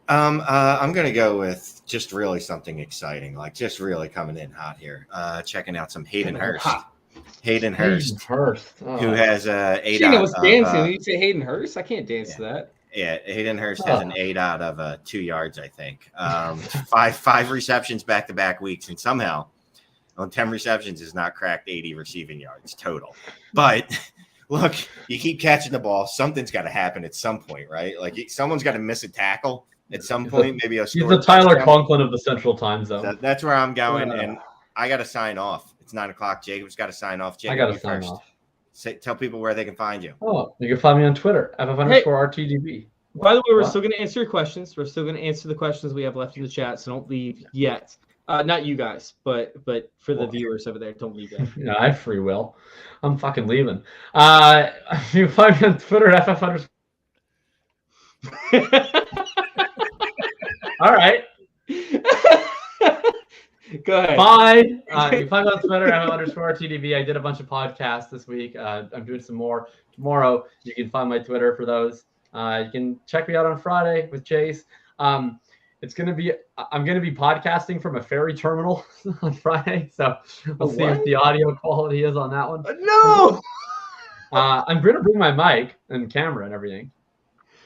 I'm going to go with just really something exciting, like just really coming in hot here. Checking out some Hayden Hurst. Hayden Hurst, who has 8 Shane out was dancing. Did you say Hayden Hurst? I can't dance to that. Yeah, Hayden Hurst has an 8 out of 2 yards, I think. Five receptions back-to-back weeks, and somehow on 10 receptions has not cracked 80 receiving yards total. But look, you keep catching the ball. Something's got to happen at some point, right? Like someone's got to miss a tackle at some point. Maybe he's the Tyler Conklin of the Central Time Zone. So that's where I'm going, and I got to sign off. It's 9 o'clock. Jacob's got to sign off. Jacob, I got to sign off. Tell people where they can find you. Oh, you can find me on Twitter, @FF_RTDB. By the way, we're still going to answer your questions. We're still going to answer the questions we have left in the chat, so don't leave yet. Not you guys, but for the viewers over there, don't leave yet. Yeah, I have free will. I'm fucking leaving. You can find me on Twitter @FF_. All right. Go ahead. Bye. You can find me on Twitter @FF_TDB. I did a bunch of podcasts this week. I'm doing some more tomorrow. You can find my Twitter for those. You can check me out on Friday with Chase. I'm gonna be podcasting from a ferry terminal on Friday, so we'll see what the audio quality is on that one. No. I'm gonna bring my mic and camera and everything.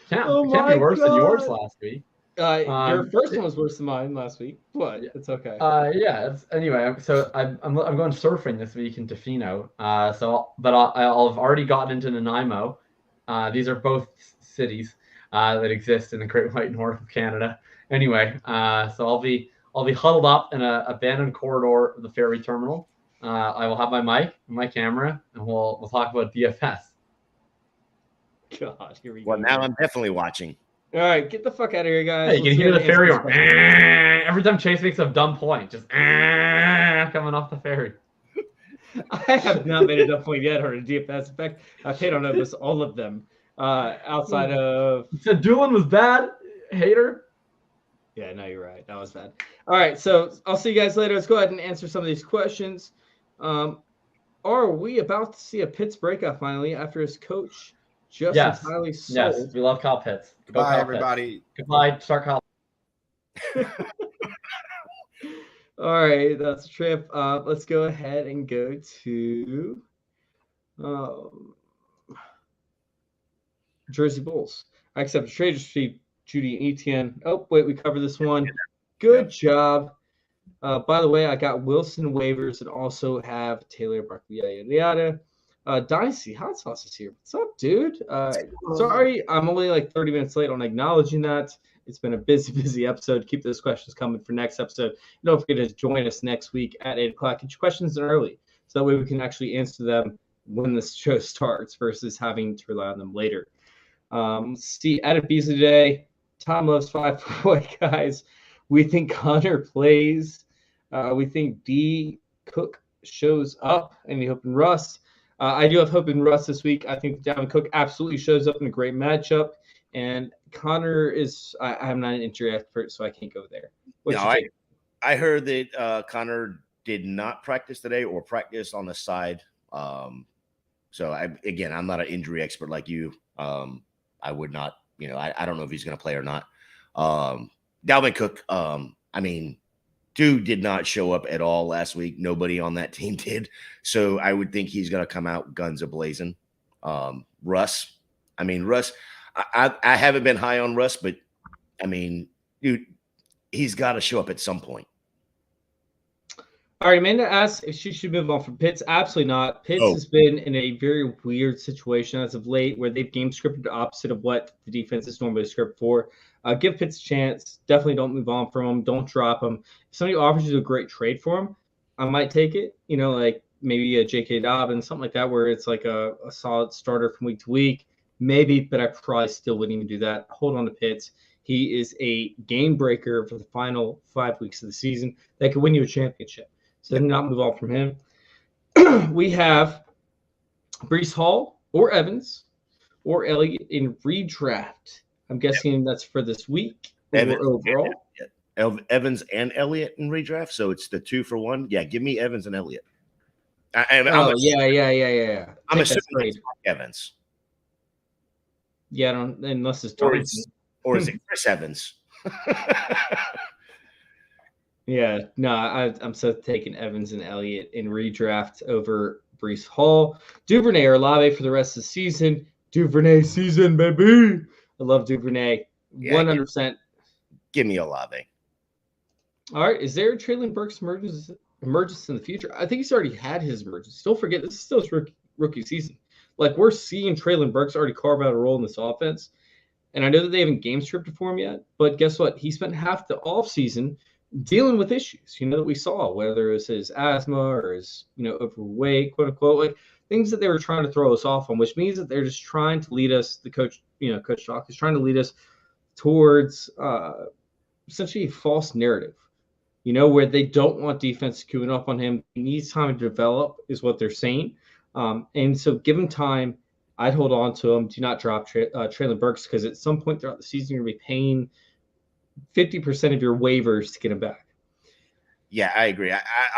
Can't be worse than yours last week. Your first one was worse than mine last week, but it's okay. Anyway, so I'm going surfing this week in Tofino. I'll have already gotten into Nanaimo. These are both cities that exist in the Great White North of Canada. Anyway, so I'll be huddled up in an abandoned corridor of the ferry terminal. I will have my mic and my camera, and we'll talk about DFS. God, here we go. Well, now I'm definitely watching. All right, get the fuck out of here, guys. Hey, you can hear the ferry every time Chase makes a dumb point, just coming off the ferry. I have not made a dumb point yet, or a DFS. In fact, I've hit on almost all of them. Outside of you said Doolin was bad, hater. Yeah, no, you're right. That was bad. All right, so I'll see you guys later. Let's go ahead and answer some of these questions. Are we about to see a Pitts breakout finally after his coach just entirely sold? Yes, we love Kyle Pitts. Goodbye, everybody. Goodbye, start Kyle. All right, that's a trip. Let's go ahead and go to Jersey Bulls. I accept a trade receipt, Judy and Etienne. Oh, wait, we covered this one. Good job. By the way, I got Wilson waivers and also have Taylor Barkley, yada, yada. Dynasty Hot Sauce is here. What's up, dude? Sorry, I'm only like 30 minutes late on acknowledging that. It's been a busy episode. Keep those questions coming for next episode. Don't forget to join us next week at 8 o'clock. Get your questions in early, so that way we can actually answer them when the show starts versus having to rely on them later. See, added Beasley today. Tom loves 5-point guys. We think Connor plays. We think D. Cook shows up, and we hope in Russ. I do have hope in Russ this week. I think Dalvin Cook absolutely shows up in a great matchup. And Connor is – I'm not an injury expert, so I can't go there. I heard that Connor did not practice today or practice on the side. I'm not an injury expert like you. I would not – I don't know if he's going to play or not. Dalvin Cook, dude did not show up at all last week. Nobody on that team did. So I would think he's going to come out guns a-blazing. Russ, I haven't been high on Russ, but, dude, he's got to show up at some point. All right, Amanda asks if she should move on from Pitts. Absolutely not. Pitts has been in a very weird situation as of late where they've game scripted the opposite of what the defense is normally scripted for. Give Pitts a chance. Definitely don't move on from him. Don't drop him. If somebody offers you a great trade for him, I might take it. Like maybe a J.K. Dobbins, something like that, where it's like a solid starter from week to week. Maybe, but I probably still wouldn't even do that. Hold on to Pitts. He is a game breaker for the final 5 weeks of the season that could win you a championship. So do not move on from him. We have Breece Hall or Evans or Elliott in redraft. I'm guessing that's for this week or overall. Evans and Elliott in redraft, so it's the 2-for-1. Yeah, give me Evans and Elliott. Yeah. I'm assuming Evans. Yeah, unless it's Thompson. Or is it Chris Evans? Yeah, no, I'm so taking Evans and Elliott in redraft over Breece Hall. Duvernay or Olave for the rest of the season. Duvernay season, baby. I love Duvernay. 100%. Give me Olave. All right. Is there a Traylon Burks emergence in the future? I think he's already had his emergence. Don't forget, this is still his rookie season. Like, we're seeing Traylon Burks already carve out a role in this offense. And I know that they haven't game scripted for him yet, but guess what? He spent half the offseason dealing with issues, that we saw, whether it was his asthma or his, overweight, quote unquote, like things that they were trying to throw us off on, which means that they're just trying to lead us. The coach, Coach Chalk is trying to lead us towards essentially a false narrative, where they don't want defense queuing up on him. He needs time to develop, is what they're saying. And so give him time. I'd hold on to him. Do not drop Traylon Burks, because at some point throughout the season, you're going to be paying 50% of your waivers to get him back. Yeah, I agree.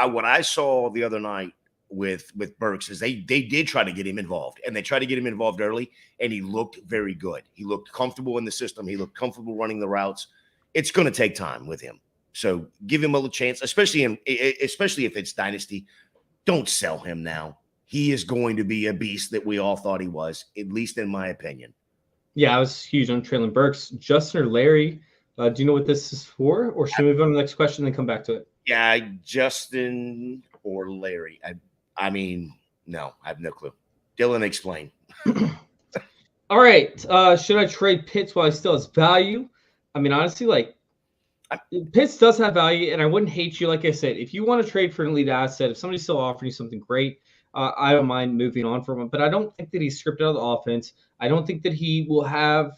What I saw the other night with Burks is they did try to get him involved, and they tried to get him involved early, and he looked very good. He looked comfortable in the system. He looked comfortable running the routes. It's going to take time with him. So give him a little chance, especially if it's dynasty. Don't sell him now. He is going to be a beast that we all thought he was, at least in my opinion. Yeah, I was huge on Traylon Burks. Justin or Larry, do you know what this is for? Or should we move on to the next question and then come back to it? Yeah, Justin or Larry. No, I have no clue. Dylan, explain. All right. Should I trade Pitts while he still has value? Honestly, Pitts does have value, and I wouldn't hate you. Like I said, if you want to trade for an elite asset, if somebody's still offering you something great, I don't mind moving on from him. But I don't think that he's scripted out of the offense. I don't think that he will have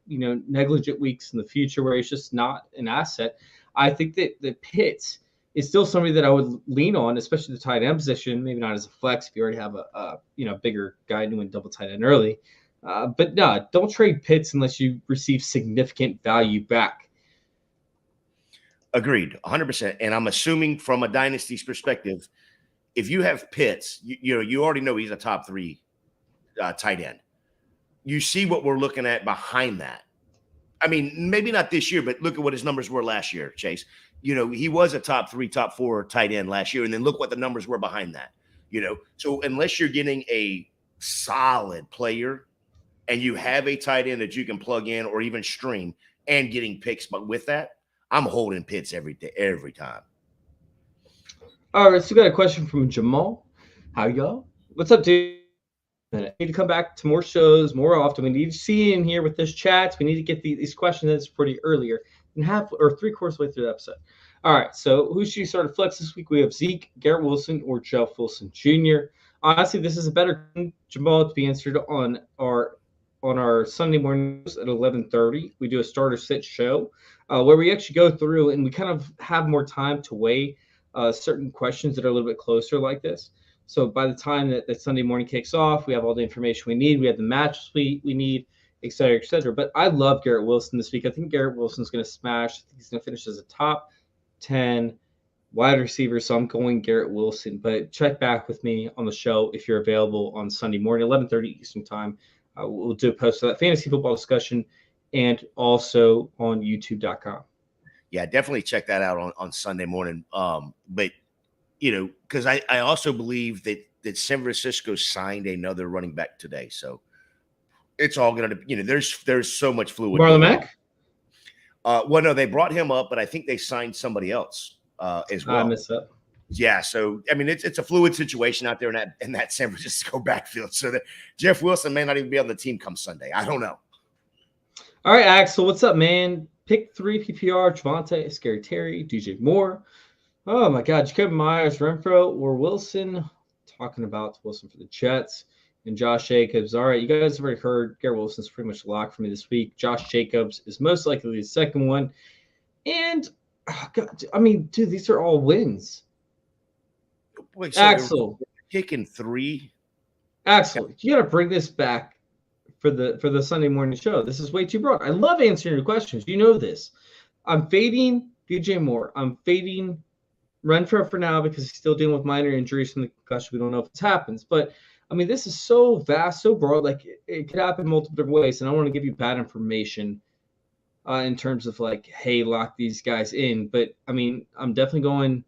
negligent weeks in the future where he's just not an asset. I think that the Pitts is still somebody that I would lean on, especially the tight end position. Maybe not as a flex if you already have a bigger guy doing double tight end early. But no, don't trade Pitts unless you receive significant value back. Agreed, 100%. And I'm assuming from a dynasty's perspective, if you have Pitts, you already know he's a top 3 tight end. You see what we're looking at behind that. I mean, maybe not this year, but look at what his numbers were last year, Chase. He was a top 3, top 4 tight end last year, and then look what the numbers were behind that. So unless you're getting a solid player and you have a tight end that you can plug in or even stream and getting picks, but with that, I'm holding Pitts every time. All right, so we got a question from Jamal. How y'all? What's up, dude? I need to come back to more shows more often. We need to see in here with this chat. We need to get these questions that's pretty earlier than half or 3/4 way through the episode. All right, so who should you start to flex this week? We have Zeke, Garrett Wilson, or Jeff Wilson Jr. Honestly, this is a better Jamal to be answered on our Sunday mornings at 11:30. We do a starter sit show where we actually go through and we kind of have more time to weigh certain questions that are a little bit closer like this. So by the time that Sunday morning kicks off, we have all the information we need. We have the matches we need, et cetera, et cetera. But I love Garrett Wilson this week. I think Garrett Wilson's going to smash. I think he's going to finish as a top 10 wide receiver. So I'm going Garrett Wilson. But check back with me on the show if you're available on Sunday morning, 11:30 Eastern time. We'll do a post for that fantasy football discussion and also on YouTube.com. Yeah, definitely check that out on Sunday morning. But because I also believe that San Francisco signed another running back today, so it's all going to, there's so much fluid. Marlon Mack? Well, no, they brought him up, but I think they signed somebody else as well. I missed that. Yeah, so I mean, it's a fluid situation out there in that San Francisco backfield. So that Jeff Wilson may not even be on the team come Sunday. I don't know. All right, Axel, what's up, man? Pick 3 PPR: Javonte, Scary Terry, DJ Moore. Oh my God, Jacob Myers, Renfro, or Wilson. Talking about Wilson for the Jets and Josh Jacobs. All right, you guys have already heard Garrett Wilson's pretty much locked for me this week. Josh Jacobs is most likely the second one. And God, I mean, dude, these are all wins. Wait, so Axel, picking 3. Axel, you got to bring this back for the Sunday morning show. This is way too broad. I love answering your questions. You know this. I'm fading DJ Moore. I'm fading Renfro for now because he's still dealing with minor injuries from the concussion. We don't know if this happens. But, I mean, this is so vast, so broad. Like, it could happen multiple different ways. And I don't want to give you bad information in terms of, like, hey, lock these guys in. But, I mean, I'm definitely going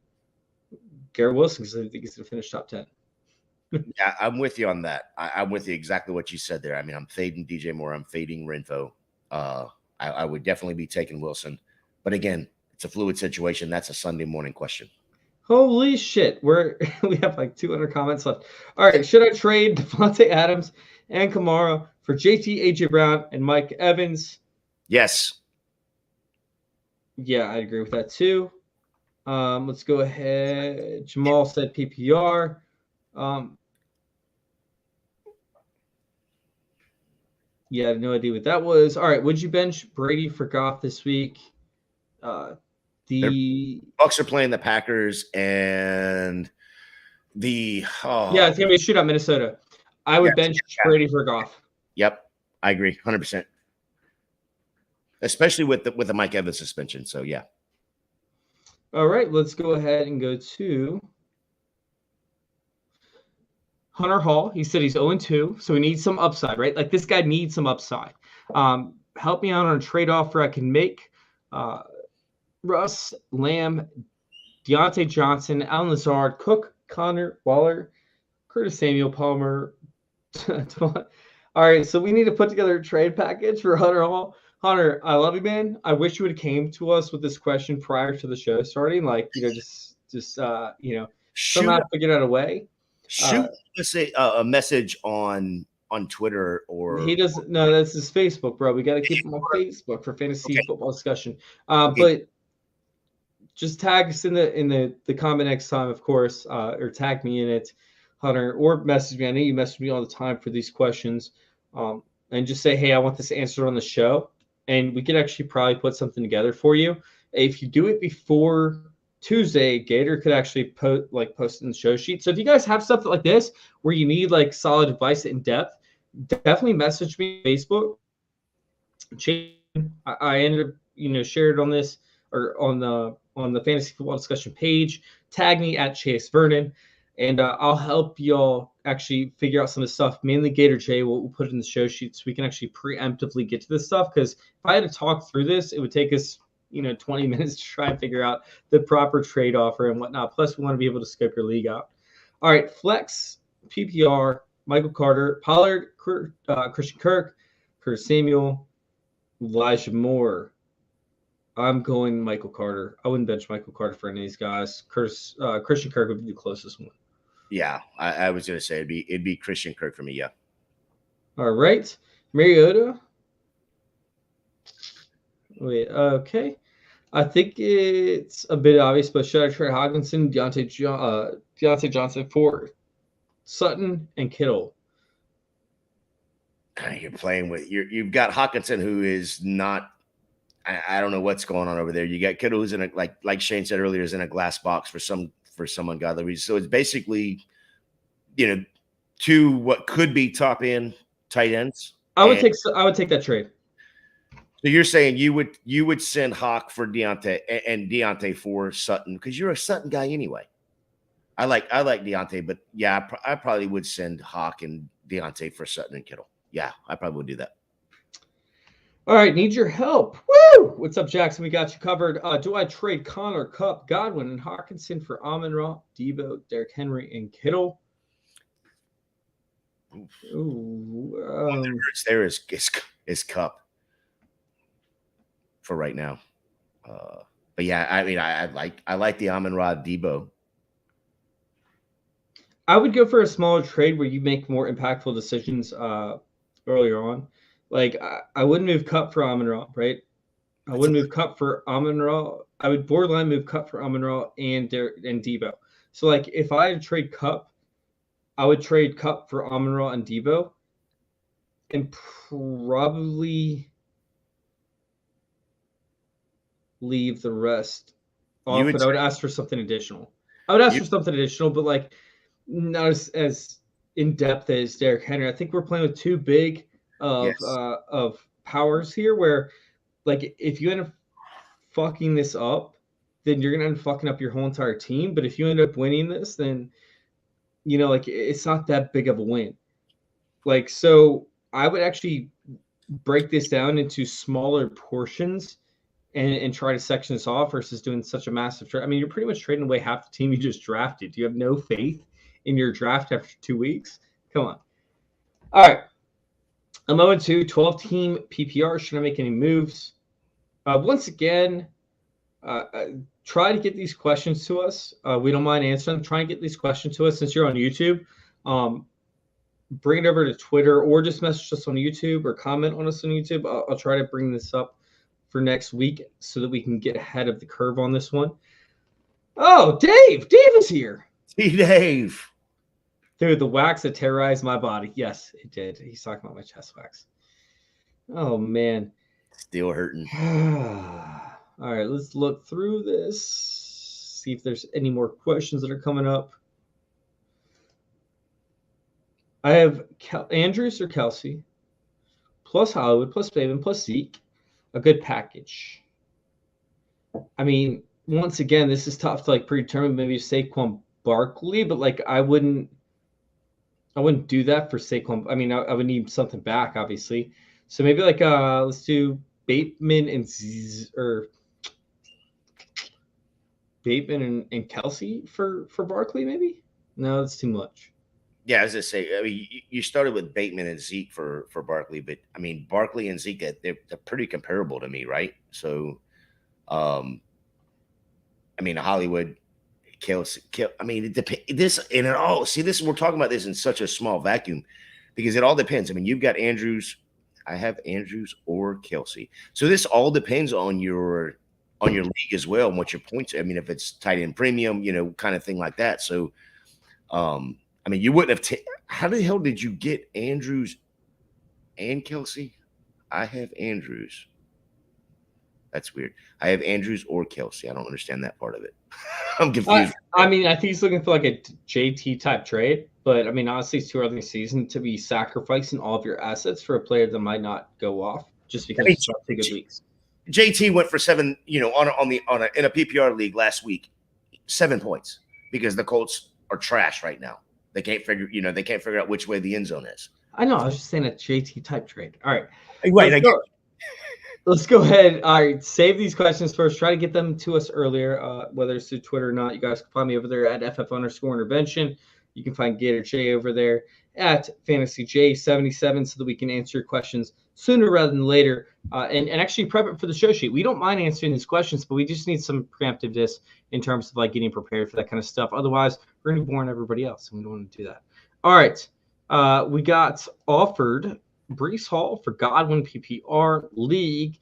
Garrett Wilson because I think he's going to finish top 10. Yeah, I'm with you on that. I'm with you exactly what you said there. I mean, I'm fading DJ Moore. I'm fading Renfro. I would definitely be taking Wilson. But, again, it's a fluid situation. That's a Sunday morning question. Holy shit. We have like 200 comments left. All right. Should I trade Devontae Adams and Kamara for JT, AJ Brown, and Mike Evans? Yes. Yeah, I agree with that too. Let's go ahead. Jamal said PPR. Yeah, I have no idea what that was. All right. Would you bench Brady for Goff this week? The Bucks are playing the Packers and it's gonna be a shootout, Minnesota. I would bench Brady for Goff. Yep, I agree, 100%. Especially with the Mike Evans suspension. So yeah. All right, let's go ahead and go to Hunter Hall. He said he's 0-2, so he needs some upside, right? Like this guy needs some upside. Help me out on a trade offer I can make. Russ, Lamb, Deontay Johnson, Allen Lazard, Cook, Connor, Waller, Curtis Samuel, Palmer. All right, so we need to put together a trade package for Hunter Hall. Hunter, I love you, man. I wish you would have came to us with this question prior to the show starting. Like, somehow figured out a way. Shoot us a message on Twitter or he doesn't. No, that's his Facebook, bro. We got to keep him on Facebook for fantasy football discussion. But just tag us in the comment next time, of course, or tag me in it, Hunter, or message me. I know you message me all the time for these questions, and just say, hey, I want this answered on the show, and we could actually probably put something together for you. If you do it before Tuesday, Gator could actually post it in the show sheet. So if you guys have stuff like this where you need like solid advice in depth, definitely message me on Facebook. I ended up, shared on this or on the fantasy football discussion page. Tag me at Chase Vernon, And I'll help y'all actually figure out some of the stuff. Mainly Gator J, we'll put it in the show sheet so we can actually preemptively get to this stuff. Because if I had to talk through this, it would take us 20 minutes to try and figure out the proper trade offer and whatnot. Plus, we want to be able to scope your league out. All right, flex, PPR, Michael Carter, Pollard, Christian Kirk, Curtis Samuel, Elijah Moore. I'm going Michael Carter. I wouldn't bench Michael Carter for any of these guys. Christian Kirk would be the closest one. Yeah, I was going to say it'd be Christian Kirk for me, yeah. All right, Mariota. Wait, okay. I think it's a bit obvious, but should I trade Hockenson, Deontay Johnson for Sutton and Kittle? You're playing with you've got Hockenson, who is not. I don't know what's going on over there. You got Kittle, who's in a like Shane said earlier, is in a glass box for some ungodly reason. So it's basically, two what could be top end tight ends. I would take that trade. So you're saying you would send Hawk for Deonta and Deontay for Sutton because you're a Sutton guy anyway. I like Deontay, but yeah, I probably would send Hawk and Deontay for Sutton and Kittle. Yeah, I probably would do that. All right, need your help. Woo! What's up, Jackson? We got you covered. Do I trade Connor, Kupp, Godwin, and Hockenson for Amon-Ra, Debo, Derrick Henry, and Kittle? Ooh, there is Kupp for right now. But yeah, I mean, I like the Amon-Ra, Debo. I would go for a smaller trade where you make more impactful decisions earlier on. Like, I wouldn't move Kupp for Amon-Ra, right? I wouldn't move Kupp for Amon-Ra. I would borderline move Kupp for Amon-Ra and Debo. So, like, if I had to trade Kupp, I would trade Kupp for Amon-Ra and Debo and probably leave the rest off, but I would ask for something additional. But, like, not as in-depth as Derrick Henry. I think we're playing with too big of powers here where, like, if you end up fucking this up, then you're going to end up fucking up your whole entire team. But if you end up winning this, then, like, it's not that big of a win. Like, so I would actually break this down into smaller portions and try to section this off versus doing such a massive trade. I mean, you're pretty much trading away half the team you just drafted. You have no faith in your draft after 2 weeks? Come on. All right. I'm 0-2, 12-team PPR. Should I make any moves? Once again, try to get these questions to us. We don't mind answering them. Try and get these questions to us since you're on YouTube. Bring it over to Twitter or just message us on YouTube or comment on us on YouTube. I'll try to bring this up for next week so that we can get ahead of the curve on this one. Oh, Dave! Dave is here. Hey, Dave. Dude, the wax that terrorized my body. Yes, it did. He's talking about my chest wax. Oh, man. Still hurting. All right, let's look through this. See if there's any more questions that are coming up. I have Andrews or Kelsey, plus Hollywood, plus Bateman, plus Zeke. A good package. I mean, once again, this is tough to, like, predetermine. Maybe Saquon Barkley, but, like, I wouldn't do that for Saquon. I mean, I would need something back, obviously. So maybe, like, let's do Bateman and Kelsey for Barkley, maybe? No, that's too much. Yeah, as I say, I mean, you started with Bateman and Zeke for Barkley, but I mean, Barkley and Zeke, they're pretty comparable to me, right? So, I mean, Hollywood, Kelsey, I mean, it depends. We're talking about this in such a small vacuum because it all depends. I mean, you've got Andrews. I have Andrews or Kelsey. So this all depends on your league as well and what your points. I mean, if it's tight end premium, kind of thing like that. So, I mean, you wouldn't have. How the hell did you get Andrews and Kelsey? I have Andrews. That's weird. I have Andrews or Kelsey. I don't understand that part of it. I'm confused. I mean, I think he's looking for like a JT type trade, but I mean, honestly, it's too early in the season to be sacrificing all of your assets for a player that might not go off just because it's not good weeks. JT went for 7, in a PPR league last week, 7 points because the Colts are trash right now. They can't figure out which way the end zone is. I know. I was just saying a JT type trade. All right. Right. Let's go ahead. All right. Save these questions first. Try to get them to us earlier, whether it's through Twitter or not. You guys can find me over there at FF_intervention. You can find Gator J over there at FantasyJ77 so that we can answer your questions sooner rather than later and actually prep it for the show sheet. We don't mind answering these questions, but we just need some preemptiveness in terms of like getting prepared for that kind of stuff. Otherwise, we're going to be boring everybody else, and we don't want to do that. All right. We got offered Breece Hall for Godwin PPR League.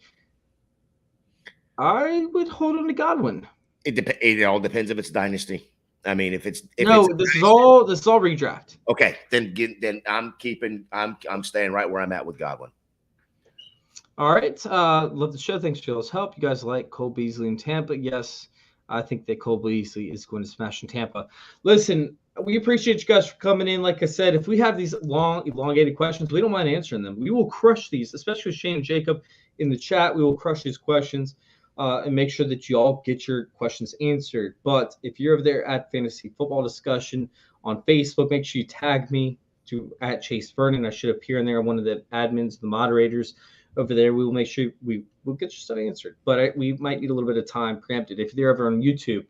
I would hold on to Godwin. It all depends if it's dynasty. I mean, this is all redraft. Okay, then I'm staying right where I'm at with Godwin. All right. Love the show. Thanks for y'all's help. You guys like Cole Beasley in Tampa? Yes, I think that Cole Beasley is going to smash in Tampa. Listen, we appreciate you guys for coming in. Like I said, if we have these long, elongated questions, we don't mind answering them. We will crush these, especially with Shane and Jacob in the chat. We will crush these questions and make sure that you all get your questions answered. But if you're over there at Fantasy Football Discussion on Facebook, make sure you tag me to at Chase Vernon. I should appear in there. I'm one of the admins, the moderators over there. We will make sure we will get your stuff answered. But we might need a little bit of time preempted. If they're ever on YouTube,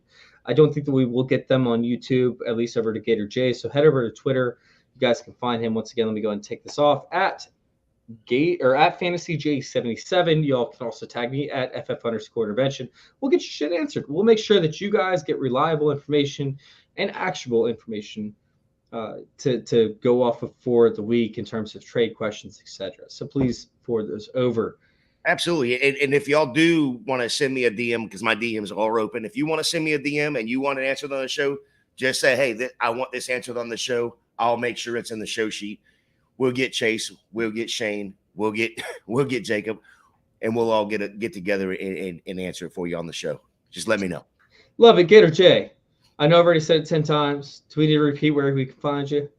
I don't think that we will get them on YouTube, at least over to Gator J. So head over to Twitter. You guys can find him. Once again, let me go ahead and take this off at FantasyJ77. Y'all can also tag me at FF_intervention. We'll get your shit answered. We'll make sure that you guys get reliable information and actionable information to go off of for the week in terms of trade questions, etc. So please forward those over. Absolutely. And if y'all do want to send me a DM, because my DMs are open, if you want to send me a DM and you want it answered on the show, just say, hey, I want this answered on the show. I'll make sure it's in the show sheet. We'll get Chase. We'll get Shane. We'll get Jacob, and we'll all get together and answer it for you on the show. Just let me know. Love it, Gator J. I know I've already said it 10 times. Do we need to repeat where we can find you?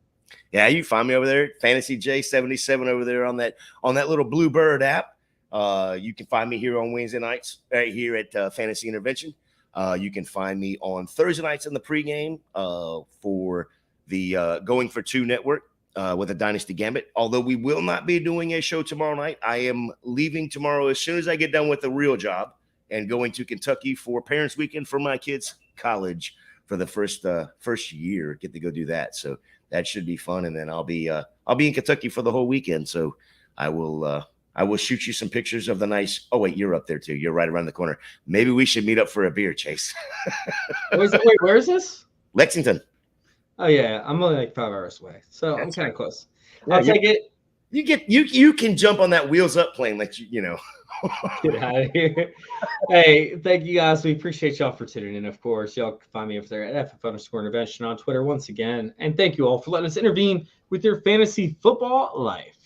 Yeah, you can find me over there, FantasyJ77 over there on that little Bluebird app. You can find me here on Wednesday nights right here at Fantasy Intervention. You can find me on Thursday nights in the pregame for the Going for Two network. With a Dynasty Gambit, although we will not be doing a show tomorrow night. I am leaving tomorrow as soon as I get done with the real job and going to Kentucky for Parents Weekend for my kids' college for the first year. Get to go do that, so that should be fun. And then I'll be in Kentucky for the whole weekend. So I will shoot you some pictures of the nice. Oh wait, you're up there too. You're right around the corner. Maybe we should meet up for a beer, Chase. Wait, where is this? Lexington. Oh yeah, I'm only like 5 hours away, so I'm kind of close. Yeah, I'll take it. You can jump on that wheels up plane, like you know. Get out of here. Hey, thank you guys. We appreciate y'all for tuning in. Of course, y'all can find me over there at FF_intervention on Twitter once again. And thank you all for letting us intervene with your fantasy football life.